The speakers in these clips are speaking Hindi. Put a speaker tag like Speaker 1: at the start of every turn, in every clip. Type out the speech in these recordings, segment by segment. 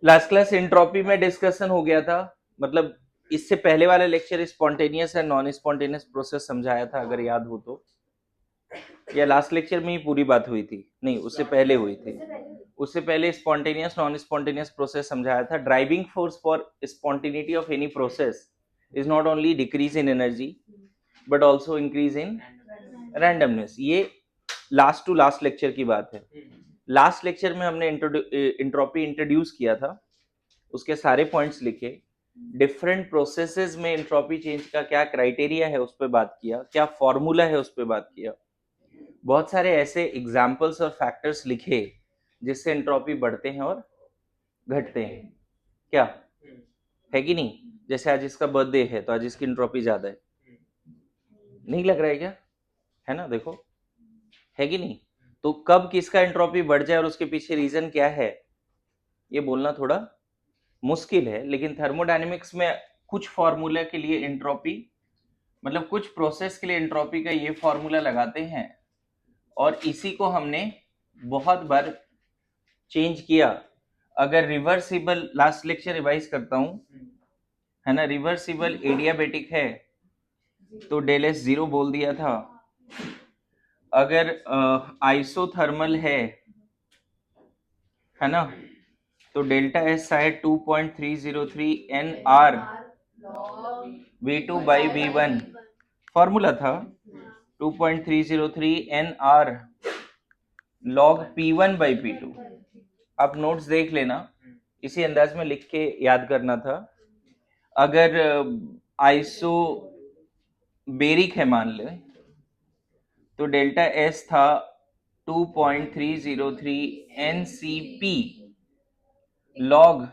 Speaker 1: लास्ट क्लास एंट्रोपी में डिस्कशन हो गया था, मतलब इससे पहले वाला lecture spontaneous and non spontaneous process समझाया था, अगर याद हो तो। या लास्ट लेक्चर में ही पूरी बात हुई थी? नहीं, उससे पहले हुई थी। उससे पहले स्पॉन्टेनियस नॉन स्पॉन्टेनियस प्रोसेस समझाया था। Driving force for spontaneity of any process is not only decrease in energy but also increase in randomness. ये लास्ट टू लास्ट लेक्चर की बात है। लास्ट लेक्चर में हमने इंट्रोपी इंट्रोड्यूस किया था, उसके सारे पॉइंट्स लिखे, डिफरेंट प्रोसेसेस में इंट्रोपी चेंज का क्या क्राइटेरिया है उस पर बात किया, क्या फॉर्मूला है उस पर बात किया, बहुत सारे ऐसे एग्जाम्पल्स और फैक्टर्स लिखे जिससे एंट्रोपी बढ़ते हैं और घटते हैं। क्या है कि नहीं? जैसे आज इसका बर्थडे है तो आज इसकी एंट्रोपी ज्यादा है, नहीं लग रहा है क्या? है ना, देखो, है कि नहीं? तो कब किसका एंट्रोपी बढ़ जाए और उसके पीछे रीजन क्या है, ये बोलना थोड़ा मुश्किल है। लेकिन थर्मोडायनेमिक्स में कुछ फॉर्मूला के लिए एंट्रोपी, मतलब कुछ प्रोसेस के लिए एंट्रोपी का ये फॉर्मूला लगाते हैं और इसी को हमने बहुत बार चेंज किया। अगर रिवर्सिबल, लास्ट लेक्चर रिवाइज करता हूं, है ना, रिवर्सिबल एडियाबेटिक है तो डेल एस 0 बोल दिया था। अगर आइसोथर्मल है ना, तो डेल्टा एस शायद 2.303 N R V2 by V1 formula था। 2.303 N R log P1 by P2। आप नोट्स देख लेना, इसी अंदाज में लिख के याद करना था। अगर आइसो बेरिक है मान ले तो डेल्टा एस था 2.303 NCP log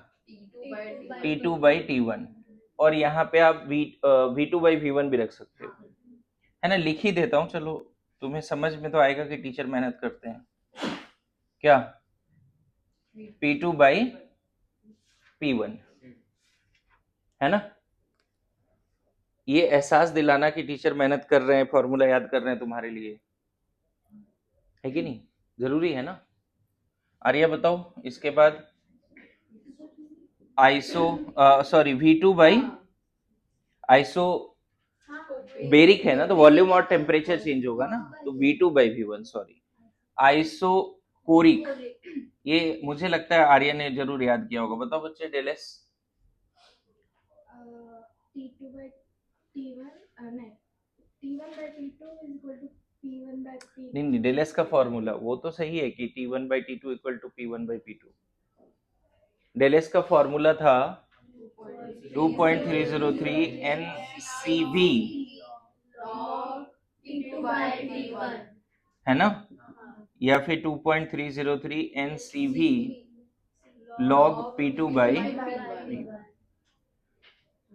Speaker 1: T2 by T1। और यहाँ पे आप V2 बाई V1 भी रख सकते हो, है ना। लिख ही देता हूँ, चलो तुम्हें समझ में तो आएगा कि टीचर मेहनत करते हैं। क्या P2 बाई P1, है ना। ये एहसास दिलाना कि टीचर मेहनत कर रहे हैं, फॉर्मूला याद कर रहे हैं तुम्हारे लिए, है कि नहीं? जरूरी है ना। आर्या बताओ इसके बाद iso sorry V2 by iso बेरिक है ना, तो वॉल्यूम और टेम्परेचर चेंज होगा ना, तो V2 by V1। Sorry, iso कोरिक, ये मुझे लगता है आर्या ने जरूर याद किया होगा। बताओ बच्चे, del S
Speaker 2: T2 by T1 नहीं, T1 by T2 is equal to P1 by P2।
Speaker 1: नहीं, डेल एस का फॉर्मूला वो तो सही है कि T1 by T2 equal to P1 by P2। Del S का फॉर्मूला था 2.303 NCV
Speaker 2: T2 by T1,
Speaker 1: है ना, या फिर 2.303 NCV log P2 by P1,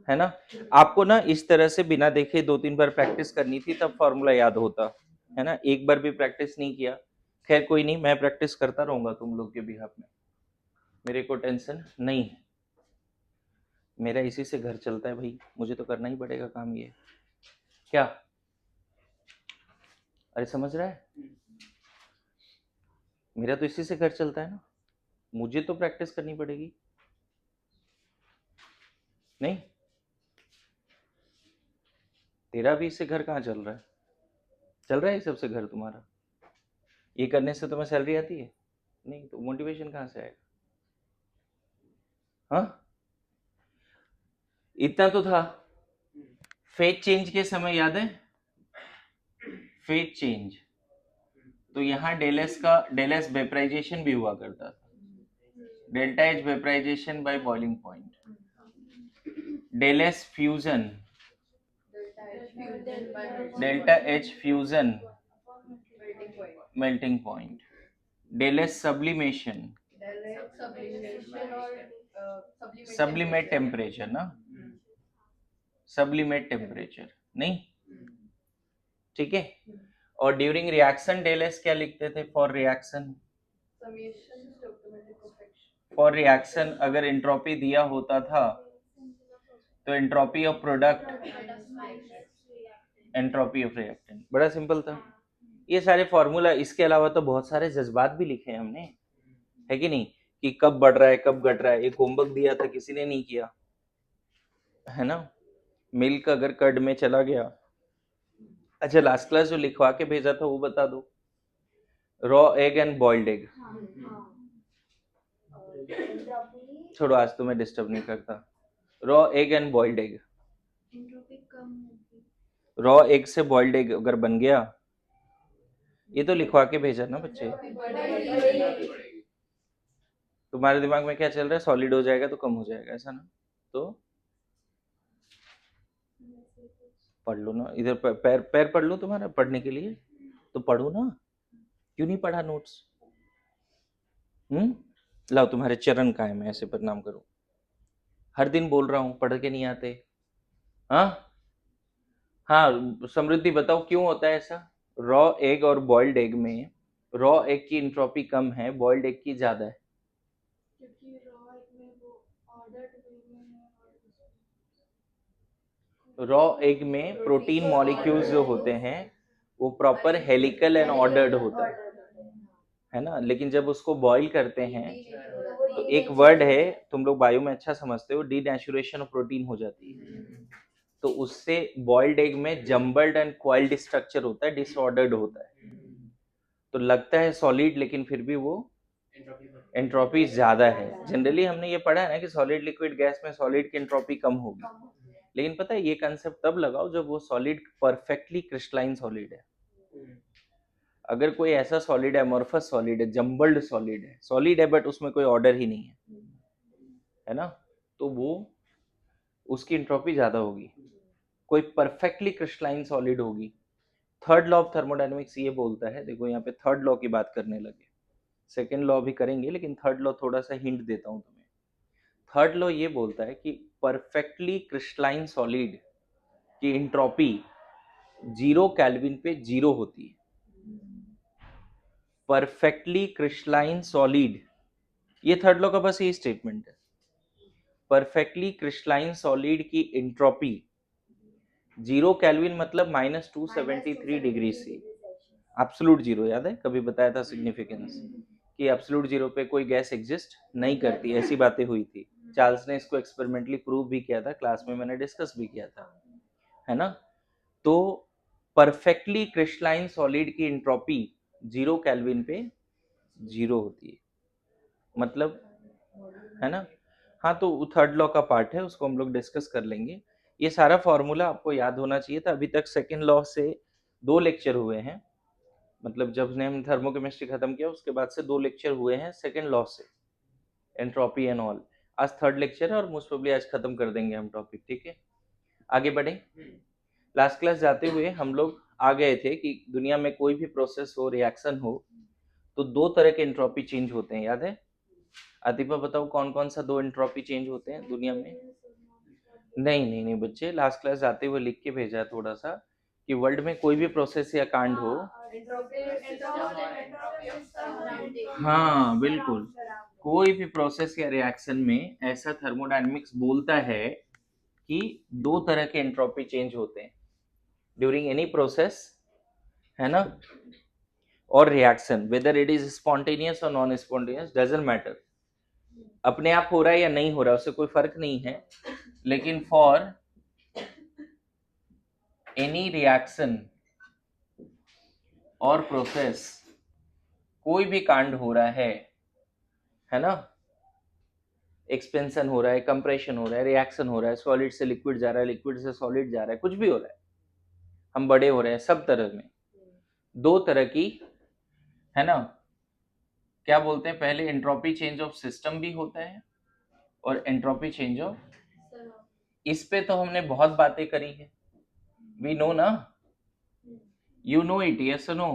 Speaker 1: है ना। आपको ना इस तरह से बिना देखे 2-3 बार प्रैक्टिस करनी थी, तब फॉर्मूला याद होता, है ना। एक बार भी प्रैक्टिस नहीं किया, खैर कोई नहीं, मैं प्रैक्टिस करता रहूंगा तुम लोग के बिहाफ में, मेरे को टेंशन नहीं है। मेरा इसी से घर चलता है भाई, मुझे तो करना ही पड़ेगा काम ये। क्या, अरे समझ रहा है, मेरा तो इसी से घर चलता है ना, मुझे तो प्रैक्टिस करनी पड़ेगी। नहीं, तेरा भी इससे घर कहाँ चल रहा है? चल रहा है सबसे घर तुम्हारा? ये करने से तुम्हें सैलरी आती है? नहीं, तो मोटिवेशन कहाँ से आएगा? हाँ, इतना तो था। फेज चेंज के समय याद है, फेज चेंज, तो यहाँ डेल एस वेपराइजेशन भी हुआ करता था, delta H vaporisation by boiling point, del S fusion, delta H fusion melting point, del S sublimation, sublimate temperature ना, सब्लिमेट टेम्परेचर नहीं, ठीक है। और ड्यूरिंग रिएक्शन डेल एस क्या लिखते थे? फॉर रिएक्शन, फॉर रिएक्शन अगर एंट्रोपी दिया होता था तो entropy of product, entropy of reactant. बड़ा सिंपल था ये सारे फॉर्मूला। इसके अलावा तो बहुत सारे जज्बात भी लिखे हैं हमने, है कि नहीं। कि कब बढ़ रहा है कब घट रहा है, एक होमवर्क दिया था किसी ने नहीं किया है ना। मिल्क अगर कर्ड में चला गया, अच्छा लास्ट क्लास जो लिखवा के भेजा था वो बता दो, raw egg and boiled egg. छोड़ो आज तो मैं डिस्टर्ब नहीं करता। Raw egg and boiled egg,
Speaker 2: entropy कम होगी।
Speaker 1: रॉ एग से बॉइल्ड एग अगर बन गया, ये तो लिखवा के भेजा ना बच्चे, तुम्हारे दिमाग में क्या चल रहा है, सॉलिड हो जाएगा तो कम हो जाएगा ऐसा ना। तो पढ़ लो ना, इधर पैर पैर पढ़ लो तुम्हारा पढ़ने के लिए, तो पढ़ो ना, क्यों नहीं पढ़ा नोट्स। लाओ तुम्हारे चरण का है, मैं ऐसे प्रणाम करूं, हर दिन बोल रहा हूं पढ़ के नहीं आते। हाँ हाँ समृद्धि बताओ क्यों होता है ऐसा, रॉ एग और बॉइल्ड एग में रॉ एग की इंट्रोपी कम है, बॉइल्ड एग की ज्यादा है।
Speaker 2: क्योंकि रॉ में वो ऑर्डर्ड वे में है और
Speaker 1: रॉ एग में प्रोटीन मॉलिक्यूल्स जो होते हैं वो प्रॉपर हेलिकल एंड ऑर्डर्ड होता है ना, लेकिन जब उसको बॉईल करते हैं तो एक वर्ड है, तुम लोग बायो में अच्छा समझते हो, डीनेचुरेशन ऑफ प्रोटीन हो जाती है, तो उससे बॉइल्ड एग में जम्बल्ड एंड क्वाइल्ड स्ट्रक्चर होता है, डिसऑर्डर्ड होता है, तो लगता है सॉलिड लेकिन फिर भी वो एंट्रोपी ज्यादा है। जनरली हमने ये पढ़ा है ना कि सॉलिड लिक्विड गैस में सॉलिड की एंट्रोपी कम होगी, लेकिन पता है ये कंसेप्ट तब लगाओ जब वो सॉलिड परफेक्टली क्रिस्टलाइन सॉलिड है। अगर कोई ऐसा सॉलिड है, अमॉर्फस सॉलिड है, जम्बल्ड सॉलिड है बट उसमें कोई ऑर्डर ही नहीं है ना, तो वो उसकी एंट्रोपी ज्यादा होगी। कोई परफेक्टली क्रिस्टलाइन सॉलिड होगी, थर्ड लॉ ऑफ थर्मोडायनेमिक्स ये बोलता है, देखो यहाँ पे थर्ड लॉ की बात करने लगे, सेकेंड लॉ भी करेंगे लेकिन थर्ड लॉ थोड़ा सा हिंट देता हूँ तुम्हें। थर्ड लॉ ये बोलता है कि परफेक्टली क्रिस्टलाइन सॉलिड की एंट्रोपी 0 केल्विन पे 0 होती है। परफेक्टली क्रिस्टलाइन सॉलिड, ये थर्ड लॉ का बस ये स्टेटमेंट है, परफेक्टली क्रिस्टलाइन सॉलिड की एंट्रोपी 0 केल्विन मतलब -273 डिग्री से, एब्सोल्यूट जीरो, याद है कभी बताया था सिग्निफिकेंस कि एब्सोल्यूट जीरो पे कोई गैस एग्जिस्ट नहीं करती, ऐसी बातें हुई थी, चार्ल्स ने इसको एक्सपेरिमेंटली प्रूव भी किया था, क्लास में मैंने डिस्कस भी किया था, है ना। तो परफेक्टली क्रिस्टलाइन सॉलिड की एंट्रोपी 0 केल्विन पे 0 होती है, मतलब, है ना। हाँ तो थर्ड लॉ का पार्ट है, उसको हम लोग डिस्कस कर लेंगे। ये सारा फॉर्मूला आपको याद होना चाहिए था। अभी तक सेकेंड लॉ से 2 लेक्चर हुए हैं, मतलब जब ने हम थर्मोकेमिस्ट्री खत्म किया उसके बाद से 2 लेक्चर हुए हैं सेकेंड लॉ से, एंट्रोपी एंड ऑल। आज थर्ड लेक्चर है और मोस्ट प्रोबेबली आज खत्म कर देंगे हम टॉपिक, ठीक है। आगे बढ़े। लास्ट क्लास जाते हुए हम लोग आ गए थे कि दुनिया में कोई भी प्रोसेस हो, रिएक्शन हो, तो 2 तरह के एंट्रोपी चेंज होते हैं, याद है। आतिफा बताओ कौन कौन सा 2 एंट्रोपी चेंज होते हैं दुनिया में। नहीं बच्चे, लास्ट क्लास जाते हुए लिख के भेजा थोड़ा सा कि वर्ल्ड में कोई भी प्रोसेस या कांड हो, हाँ बिल्कुल, कोई भी प्रोसेस या रिएक्शन में ऐसा थर्मोडायनेमिक्स बोलता है कि 2 तरह के एंट्रोपी चेंज होते हैं ड्यूरिंग एनी प्रोसेस, है ना, और reaction, whether it is spontaneous और नॉन स्पॉन्टेनियस डजंट मैटर, अपने आप हो रहा है या नहीं हो रहा है उससे कोई फर्क नहीं है, लेकिन फॉर एनी रिएक्शन और प्रोसेस, कोई भी कांड हो रहा है ना, एक्सपेंशन हो रहा है, कंप्रेशन हो रहा है, रिएक्शन हो रहा है, सॉलिड से लिक्विड जा रहा है, लिक्विड से सॉलिड जा रहा है, कुछ भी हो रहा है, हम बड़े हो रहे हैं, सब तरह में 2 तरह की, है ना, क्या बोलते हैं, पहले एंट्रोपी चेंज ऑफ सिस्टम भी होता है और एंट्रोपी चेंज ऑफ, इस पे तो हमने बहुत बातें करी है, वी नो ना, you know it, yes no,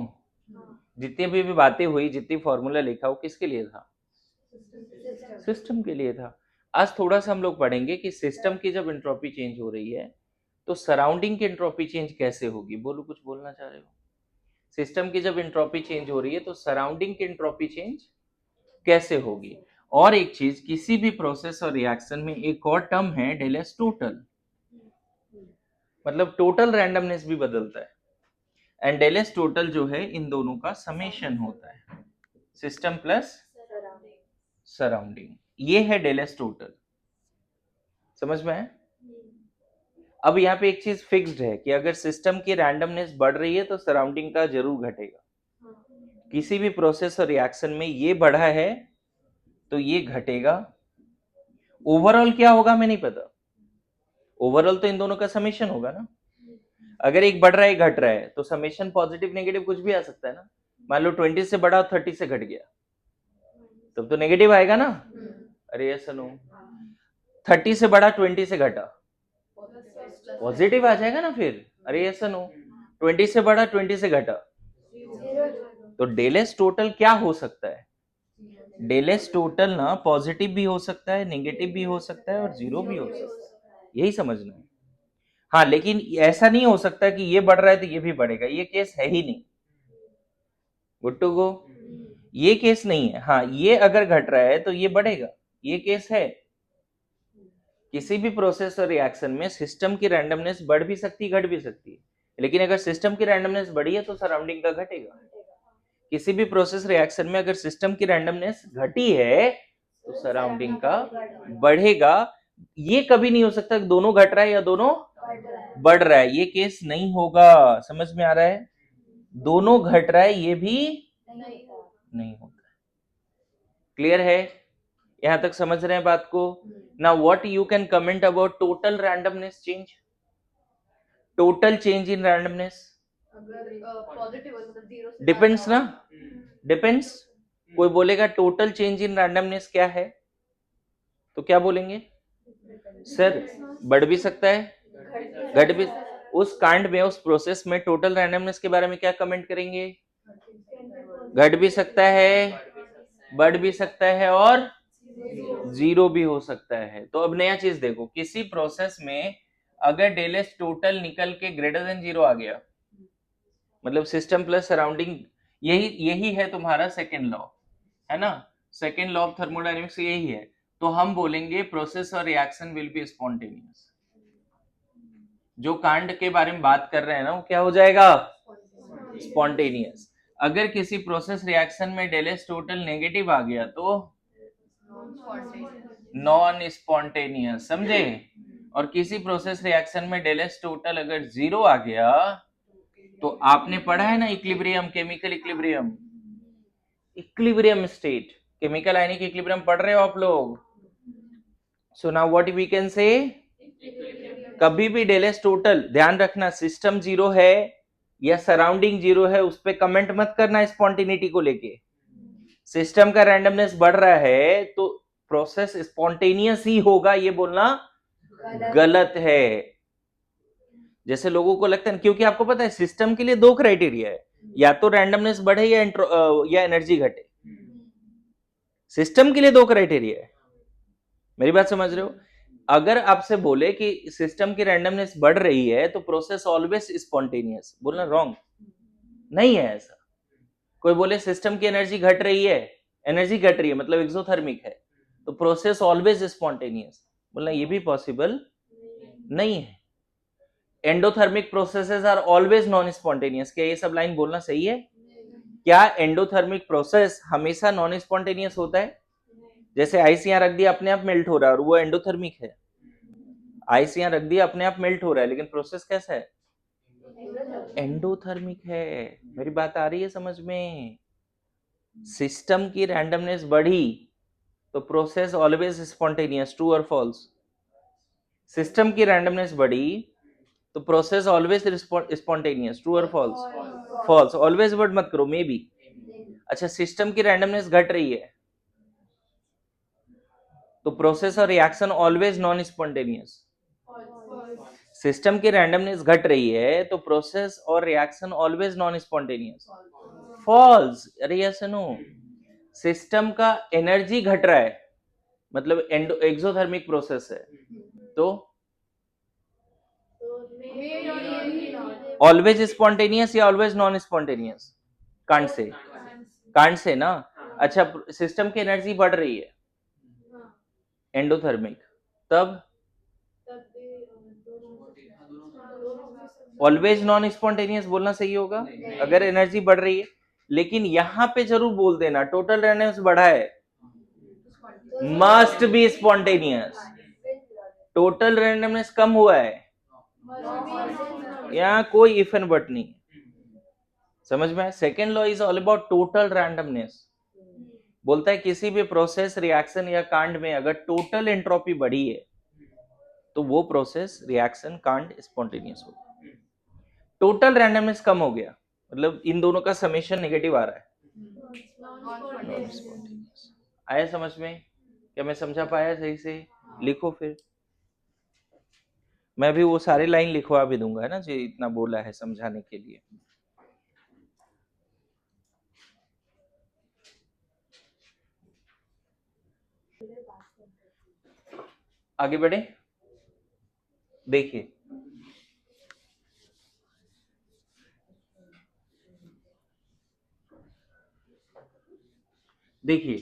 Speaker 1: जितनी भी बातें हुई, जितनी फॉर्मूला लिखा हो किसके लिए था, सिस्टम के लिए था। आज थोड़ा सा हम लोग पढ़ेंगे कि सिस्टम की जब एंट्रोपी चेंज हो रही है तो सराउंडिंग की एंट्रोपी चेंज कैसे होगी। बोलो, कुछ बोलना चाह रहे हो। सिस्टम की जब एंट्रोपी चेंज हो रही है तो सराउंडिंग की एंट्रोपी चेंज कैसे होगी। और एक चीज, किसी भी प्रोसेस और रिएक्शन में एक और टर्म है डेल एस टोटल, मतलब टोटल रैंडमनेस भी बदलता है, एंड डेल एस टोटल जो है इन दोनों का समेशन होता है, सिस्टम प्लस सराउंडिंग, ये है डेल एस टोटल। समझ में है? अब यहाँ पे एक चीज फिक्स्ड है कि अगर सिस्टम की रैंडमनेस बढ़ रही है तो सराउंडिंग का जरूर घटेगा। किसी भी प्रोसेस और रिएक्शन में ये बढ़ा है तो ये घटेगा। ओवरऑल क्या होगा हमें नहीं पता, ओवरऑल तो इन दोनों का समेशन होगा ना। अगर एक बढ़ रहा है एक घट रहा है तो समेशन पॉजिटिव नेगेटिव कुछ भी आ सकता है ना। मान लो 20 से बढ़ा 30 से घट गया तब तो नेगेटिव आएगा ना। अरे यस नो, 30 से बढ़ा 20 से घटा पॉजिटिव आ जाएगा ना फिर। अरे यस नो, 20 से बढ़ा 20 से घटा तो डेल एस टोटल क्या हो सकता है? डेल एस टोटल ना पॉजिटिव भी हो सकता है, नेगेटिव भी हो सकता है और जीरो भी हो सकता है, यही समझना है। हाँ, लेकिन ऐसा नहीं हो सकता कि ये बढ़ रहा है तो ये भी बढ़ेगा, ये केस है ही नहीं। गुड टू गो, ये केस नहीं है। हाँ, ये अगर घट रहा है तो ये बढ़ेगा, ये केस है। किसी भी प्रोसेस और रिएक्शन में सिस्टम की रैंडमनेस बढ़ भी सकती है घट भी सकती है, लेकिन अगर सिस्टम की रैंडमनेस बढ़ी है तो सराउंडिंग का घटेगा। किसी भी प्रोसेस रिएक्शन में अगर सिस्टम की रैंडमनेस घटी है तो सराउंडिंग का बढ़ेगा। ये कभी नहीं हो सकता कि दोनों घट रहा है या दोनों बढ़ रहा है, ये केस नहीं होगा। समझ में आ रहा है? दोनों घट रहा है ये भी नहीं होता। क्लियर है? यहां तक समझ रहे हैं बात को? Now what you can comment about total randomness change, total change in randomness? Depends ना, डिपेंड्स। कोई बोलेगा टोटल चेंज इन रैंडमनेस क्या है तो क्या बोलेंगे? सर बढ़ भी सकता है घट भी। उस कांड में उस प्रोसेस में टोटल रैंडमनेस के बारे में क्या कमेंट करेंगे? घट भी सकता है, बढ़ भी सकता है और जीरो भी हो सकता है। तो अब नया चीज देखो, किसी प्रोसेस में अगर डेल एस टोटल निकल के ग्रेटर देन जीरो आ गया, मतलब सिस्टम प्लस सराउंडिंग, यही है तुम्हारा सेकेंड लॉ, है ना। सेकेंड लॉ ऑफ थर्मोडायनेमिक्स यही है। तो हम बोलेंगे प्रोसेस और रिएक्शन विल बी स्पॉन्टेनियस। जो कांड के बारे में बात कर रहे हैं ना वो क्या हो जाएगा? स्पॉन्टेनियस। अगर किसी प्रोसेस रिएक्शन में डेल एस टोटल नेगेटिव आ गया तो नॉन स्पॉन्टेनियस, समझे। और किसी प्रोसेस रिएक्शन में डेल एस टोटल अगर जीरो आ गया तो आपने पढ़ा है ना equilibrium, chemical equilibrium, equilibrium state, chemical ionic equilibrium पढ़ रहे हो आप लोग? So now what we can say, कभी भी डेल एस टोटल, ध्यान रखना सिस्टम जीरो है या सराउंडिंग जीरो है उस पर कमेंट मत करना स्पॉन्टेनिटी को लेके। सिस्टम का रैंडमनेस बढ़ रहा है तो प्रोसेस स्पॉन्टेनियस ही होगा, ये बोलना गलत है। जैसे लोगों को लगता है, क्योंकि आपको पता है सिस्टम के लिए दो क्राइटेरिया है, या तो रैंडमनेस बढ़े या एनर्जी घटे। सिस्टम के लिए दो क्राइटेरिया है, मेरी बात समझ रहे हो। अगर आपसे बोले कि सिस्टम की रैंडमनेस बढ़ रही है तो प्रोसेस ऑलवेज स्पॉन्टेनियस, बोलना रॉन्ग, नहीं है ऐसा। कोई बोले सिस्टम की एनर्जी घट रही है, एनर्जी घट रही है मतलब एक्सोथर्मिक है, तो प्रोसेस ऑलवेज स्पॉन्टेनियस, बोलना ये भी पॉसिबल नहीं है। Endothermic processes are always non spontaneous, क्या ये सब लाइन बोलना सही है? क्या एंडोथर्मिक प्रोसेस हमेशा नॉन स्पॉन्टेनियस होता है? जैसे आइस यहां रख दिया अपने आप मेल्ट हो रहा है और वो एंडोथर्मिक है। आइस यहां रख दिया अपने आप मेल्ट हो रहा है लेकिन प्रोसेस कैसा है? एंडोथर्मिक है। मेरी बात आ रही है समझ में? सिस्टम की रैंडमनेस बढ़ी तो प्रोसेस ऑलवेज स्पॉन्टेनियस, ट्रू और फॉल्स? सिस्टम की रैंडमनेस बढ़ी तो प्रोसेस ऑलवेज स्पॉन्टेनियस, ट्रू और फॉल्स? फॉल्स। ऑलवेज वर्ड मत करो, मे बी। अच्छा, सिस्टम की रैंडमनेस घट रही है तो प्रोसेस और reaction always non spontaneous. System की रैंडमनेस घट रही है तो प्रोसेस और reaction always non spontaneous, false. अरे यस नो, सिस्टम का एनर्जी घट रहा है मतलब एक्सोथर्मिक प्रोसेस है तो ऑलवेज स्पॉन्टेनियस या always non spontaneous? Can't say ना। अच्छा, सिस्टम की एनर्जी बढ़ रही है एंडोथर्मिक, तब ऑलवेज नॉन स्पॉन्टेनियस बोलना सही होगा अगर एनर्जी बढ़ रही है। लेकिन यहां पे जरूर बोल देना टोटल रैंडमनेस बढ़ा है must be spontaneous. Total randomness कम हुआ है, यहाँ कोई इफ एंड बट नहीं। समझ में? Second law is all about total randomness. बोलता है किसी भी प्रोसेस, रिएक्शन या कांड में अगर टोटल एंट्रोपी बढ़ी है तो वो प्रोसेस, रिएक्शन, कांड स्पॉन्टेनियस होगा। टोटल रैंडमनेस कम हो गया मतलब इन दोनों का समेशन नेगेटिव आ रहा है, आया समझ में? क्या मैं समझा पाया सही से? लिखो फिर। मैं भी वो सारी लाइन लिखवा भी दूंगा है ना, जो इतना बोला है समझाने के लिए। आगे बढ़े। देखिए देखिए,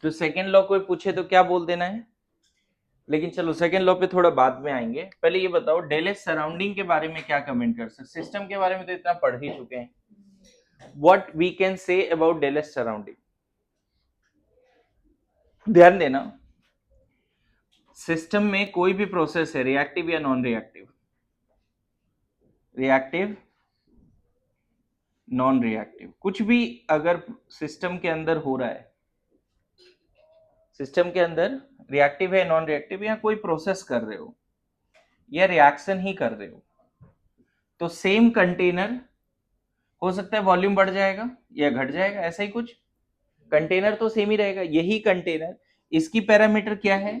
Speaker 1: तो सेकेंड लॉ कोई पूछे तो क्या बोल देना है, लेकिन चलो सेकेंड लॉ पे थोड़ा बाद में आएंगे। पहले ये बताओ डेल एस सराउंडिंग के बारे में क्या कमेंट कर सकते? सिस्टम के बारे में तो इतना पढ़ ही चुके हैं। What we can say about del S surrounding. ध्यान देना, सिस्टम में कोई भी प्रोसेस है, रिएक्टिव या non reactive, reactive, non reactive, कुछ भी अगर सिस्टम के अंदर हो रहा है, सिस्टम के अंदर रिएक्टिव है, नॉन रिएक्टिव, या कोई प्रोसेस कर रहे हो या रिएक्शन ही कर रहे हो, तो सेम कंटेनर हो सकता है वॉल्यूम बढ़ जाएगा या घट जाएगा, ऐसा ही कुछ। कंटेनर तो सेम ही रहेगा, यही कंटेनर, इसकी पैरामीटर क्या है?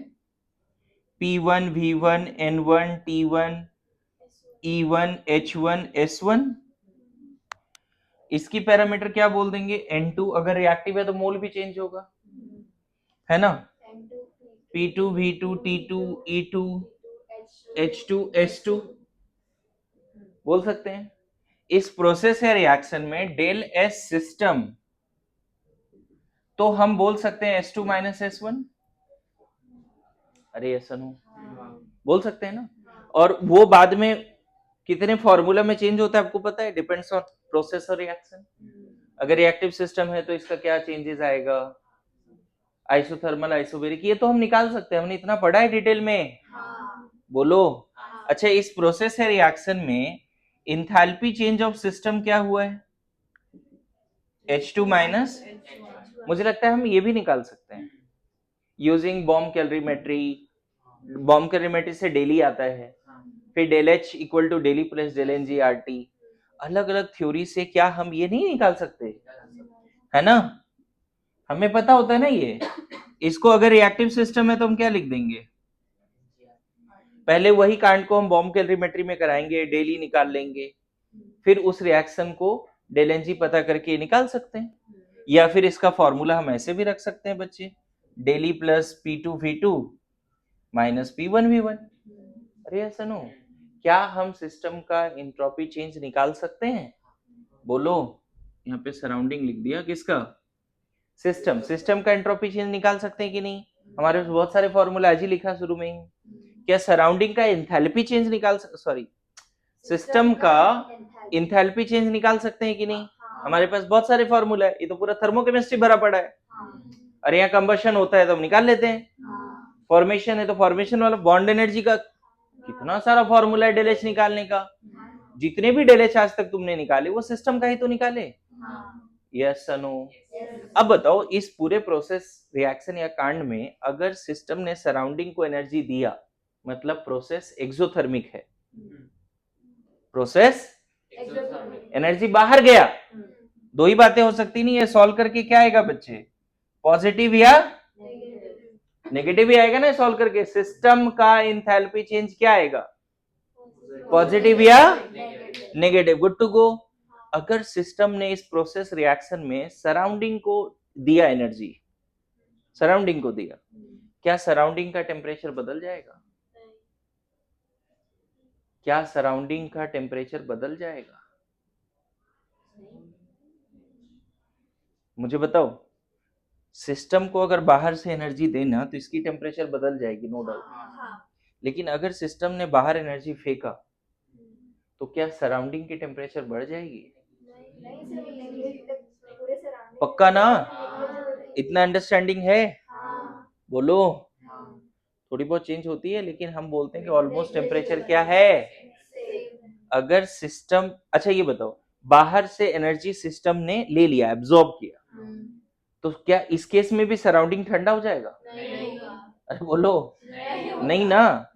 Speaker 1: P1, V1, N1, T1, E1, H1, S1। इसकी पैरामीटर क्या बोल देंगे? N2। अगर रिएक्टिव है तो मोल भी चेंज होगा, है ना? P2, V2, T2, E2, H2, S2 बोल सकते हैं। इस प्रोसेस या रिएक्शन में डेल एस सिस्टम तो हम बोल सकते हैं S2 माइनस S1। अरे SN बोल सकते हैं ना। और वो बाद में कितने फॉर्मूला में चेंज होता है आपको पता है? डिपेंड्स ऑन प्रोसेस और रिएक्शन। अगर रिएक्टिव सिस्टम है तो इसका क्या चेंजेस आएगा? आइसोथर्मल, आइसोबेरिक, ये तो हम निकाल सकते हैं, हमने इतना पढ़ा है डिटेल में। बोलो। अच्छा, इस प्रोसेस या रिएक्शन में इंथैल्पी चेंज ऑफ सिस्टम क्या हुआ है? H2 minus. मुझे लगता है हम ये भी निकाल सकते हैं using bomb calorimetry. Bomb calorimetry से डेली आता है, फिर del H equal to del E plus del N G R T. अलग अलग थ्योरी से क्या हम ये नहीं निकाल सकते? है ना, हमें पता होता है ना ये। इसको अगर रिएक्टिव सिस्टम है तो हम क्या लिख देंगे? पहले वही कांड को हम बॉम्ब कैलोरीमेट्री में कराएंगे, डेली निकाल लेंगे, फिर उस रिएक्शन को डेल एन जी पता करके निकाल सकते हैं। या फिर इसका फॉर्मूला हम ऐसे भी रख सकते हैं बच्चे, daily plus P2 V2 minus P1 V1। अरे ऐसा नो, क्या हम सिस्टम का एंट्रोपी चेंज निकाल सकते हैं? बोलो। यहाँ पे सराउंडिंग लिख दिया, किसका? सिस्टम। सिस्टम का एंट्रोपी चेंज निकाल सकते हैं कि नहीं? हमारे पास बहुत सारे फॉर्मूला आज ही लिखा शुरू में ही। क्या सराउंडिंग का एंथैल्पी चेंज निकाल सॉरी सिस्टम का एंथैल्पी चेंज निकाल सकते हैं कि नहीं? हमारे पास बहुत सारे फॉर्मूला है, ये तो पूरा थर्मोकेमिस्ट्री भरा पड़ा है। अरे यहाँ कंबशन होता है तो हम निकाल लेते हैं, फॉर्मेशन है तो फॉर्मेशन वाला, बॉन्ड एनर्जी का कितना सारा फॉर्मूला है डेल एच निकालने का। जितने भी डेल एच आज तक तुमने निकाले वो सिस्टम का ही तो निकाले। Yes no. अब बताओ, इस पूरे प्रोसेस, रिएक्शन या कांड में अगर सिस्टम ने सराउंडिंग को एनर्जी दिया, मतलब प्रोसेस एक्सोथर्मिक है, प्रोसेस एनर्जी बाहर गया, दो ही बातें हो सकती नहीं है। सॉल्व करके क्या आएगा बच्चे? पॉजिटिव या नेगेटिव ही आएगा ना सॉल्व करके। सिस्टम का एंथैल्पी चेंज क्या आएगा? पॉजिटिव या नेगेटिव। गुड टू गो। अगर सिस्टम ने इस प्रोसेस रिएक्शन में सराउंडिंग को दिया एनर्जी, सराउंडिंग को दिया, क्या सराउंडिंग का टेम्परेचर बदल जाएगा? क्या सराउंडिंग का टेम्परेचर बदल जाएगा? मुझे बताओ। सिस्टम को अगर बाहर से एनर्जी देना तो इसकी टेम्परेचर बदल जाएगी, नो डाउट। लेकिन अगर सिस्टम ने बाहर एनर्जी फेंका तो क्या सराउंडिंग की टेम्परेचर बढ़ जाएगी? पक्का ना? इतना अंडरस्टैंडिंग है? बोलो, थोड़ी बहुत चेंज होती है, लेकिन हम बोलते हैं कि ऑलमोस्ट टेम्परेचर क्या है। अगर सिस्टम, अच्छा ये बताओ, बाहर से एनर्जी सिस्टम ने ले लिया, एब्जॉर्ब किया, तो क्या इस केस में भी सराउंडिंग ठंडा हो जाएगा? अरे बोलो, नहीं ना।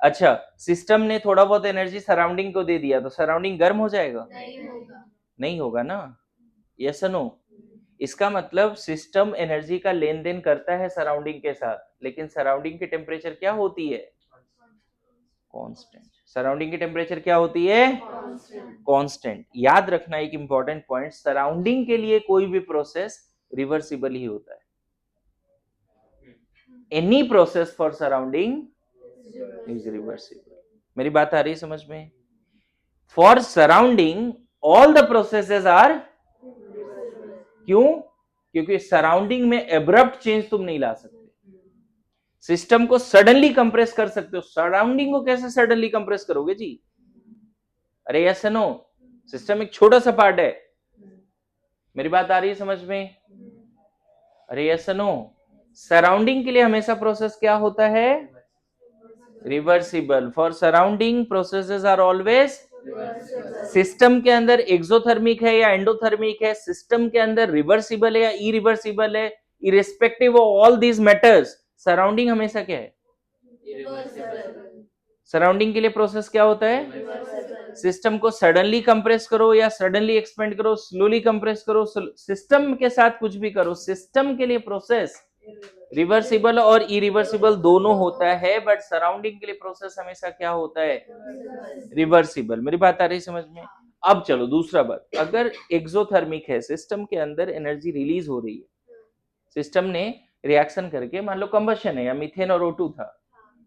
Speaker 1: अच्छा, सिस्टम ने थोड़ा बहुत एनर्जी सराउंडिंग को दे दिया, तो सराउंडिंग गर्म हो जाएगा? नहीं होगा ना। Yes no? इसका मतलब सिस्टम एनर्जी का लेन देन करता है सराउंडिंग के साथ, लेकिन सराउंडिंग की टेम्परेचर क्या होती है? कांस्टेंट। सराउंडिंग की टेम्परेचर क्या होती है? कांस्टेंट। याद रखना एक इंपॉर्टेंट पॉइंट, सराउंडिंग के लिए कोई भी प्रोसेस रिवर्सिबल ही होता है। Any process for surrounding is reversible. मेरी बात आ रही है समझ में? For surrounding all the processes are, क्यों? क्योंकि सराउंडिंग में एब्रप्ट चेंज तुम नहीं ला सकते। सिस्टम को सडनली कंप्रेस कर सकते हो, सराउंडिंग को कैसे सडनली कंप्रेस करोगे जी? अरे यस नो? सिस्टम एक छोटा सा पार्ट है। मेरी बात आ रही है समझ में? अरे यस नो? सराउंडिंग के लिए हमेशा प्रोसेस क्या होता है? Reversible. For surrounding processes are always, system के अंदर एक्सोथर्मिक है या एंडोथर्मिक है, सिस्टम के अंदर रिवर्सिबल है या इरिवर्सिबल है, irrespective of all these matters, surrounding हमेशा क्या है? सराउंडिंग के लिए प्रोसेस क्या होता है? सिस्टम को सडनली कंप्रेस करो या सडनली एक्सपेंड करो, स्लोली कंप्रेस करो, सिस्टम के साथ कुछ भी करो, सिस्टम के लिए प्रोसेस रिवर्सिबल और इरिवर्सिबल दोनों होता है, बट सराउंडिंग के लिए प्रोसेस हमेशा क्या होता है? रिवर्सिबल। मेरी बात आ रही समझ में? अब चलो दूसरा बात, अगर एक्सोथर्मिक है, सिस्टम के अंदर एनर्जी रिलीज हो रही है, सिस्टम ने रिएक्शन करके, मान लो कंबशन है या मीथेन और O2 था,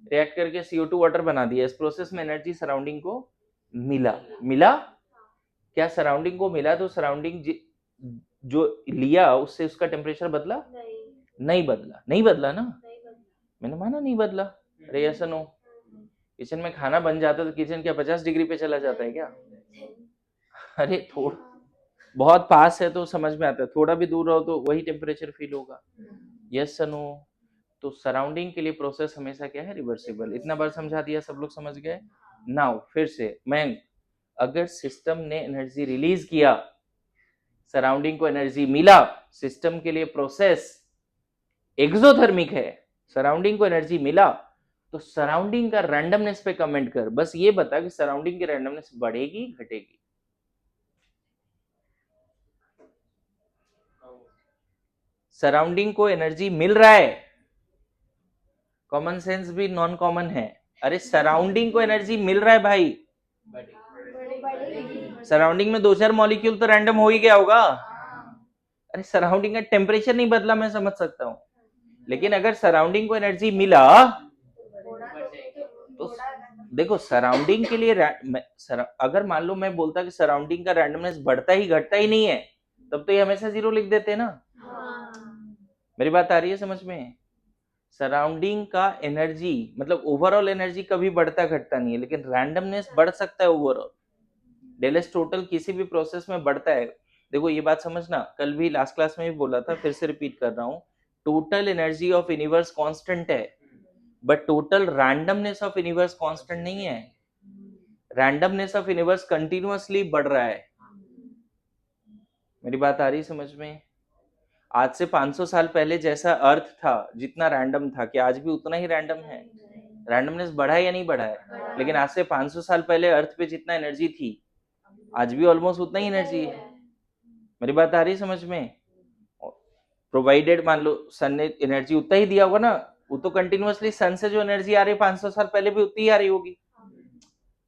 Speaker 1: रिएक्ट करके CO2 वाटर बना दिया, इस प्रोसेस में एनर्जी सराउंडिंग को मिला। क्या सराउंडिंग को मिला तो सराउंडिंग जो लिया उससे उसका टेम्परेचर बदला? नहीं बदला ना। मैंने माना नहीं बदला। अरे ऐसा नो? किचन में खाना बन जाता तो किचन क्या 50 डिग्री पे चला जाता है क्या? अरे थोड़ा बहुत पास है तो समझ में आता है, थोड़ा भी दूर रहो तो वही टेम्परेचर फील होगा। Yes no? तो सराउंडिंग के लिए प्रोसेस हमेशा क्या है? रिवर्सिबल। इतना बार समझा दिया, सब लोग समझ गए? नाउ फिर से मैं, अगर सिस्टम ने एनर्जी रिलीज किया, सराउंडिंग को एनर्जी मिला, सिस्टम के लिए प्रोसेस एक्सोथर्मिक है, सराउंडिंग को एनर्जी मिला, तो सराउंडिंग का रैंडमनेस पे कमेंट कर, बस ये बता कि सराउंडिंग की रैंडमनेस बढ़ेगी घटेगी? सराउंडिंग को एनर्जी मिल रहा है, कॉमन सेंस भी नॉन कॉमन है। अरे सराउंडिंग को एनर्जी मिल रहा है भाई, सराउंडिंग में 2-4 मॉलिक्यूल तो रैंडम हो ही गया होगा। अरे सराउंडिंग का टेम्परेचर नहीं बदला, मैं समझ सकता हूं, लेकिन अगर सराउंडिंग को एनर्जी मिला तो देखो, सराउंडिंग के लिए अगर मान लो मैं बोलता कि सराउंडिंग का रैंडमनेस बढ़ता ही घटता ही नहीं है, तब तो ये हमेशा 0 लिख देते ना। मेरी बात आ रही है समझ में? सराउंडिंग का एनर्जी मतलब ओवरऑल एनर्जी कभी बढ़ता घटता नहीं है, लेकिन रैंडमनेस बढ़ सकता है ओवरऑल। डेल एस टोटल किसी भी प्रोसेस में बढ़ता है। देखो ये बात समझना, कल भी लास्ट क्लास में भी बोला था, फिर से रिपीट कर रहा हूं, total energy of universe constant है, but total randomness of universe constant नहीं है। रैंडमनेस ऑफ यूनिवर्स कंटिन्यूअसली बढ़ रहा है। मेरी बात आ रही समझ में? आज से 500 साल पहले जैसा अर्थ था, जितना रैंडम था, क्या आज भी उतना ही रैंडम है? रैंडमनेस बढ़ा है या नहीं बढ़ा है? लेकिन आज से 500 साल पहले अर्थ पे जितना एनर्जी थी, आज भी ऑलमोस्ट उतना ही एनर्जी है। मेरी बात आ रही समझ में? प्रोवाइडेड मान लो सन ने एनर्जी उतना ही दिया होगा ना, वो तो कंटिन्यूअसली सन से जो एनर्जी आ रही है 500 साल पहले भी उतनी ही आ रही होगी।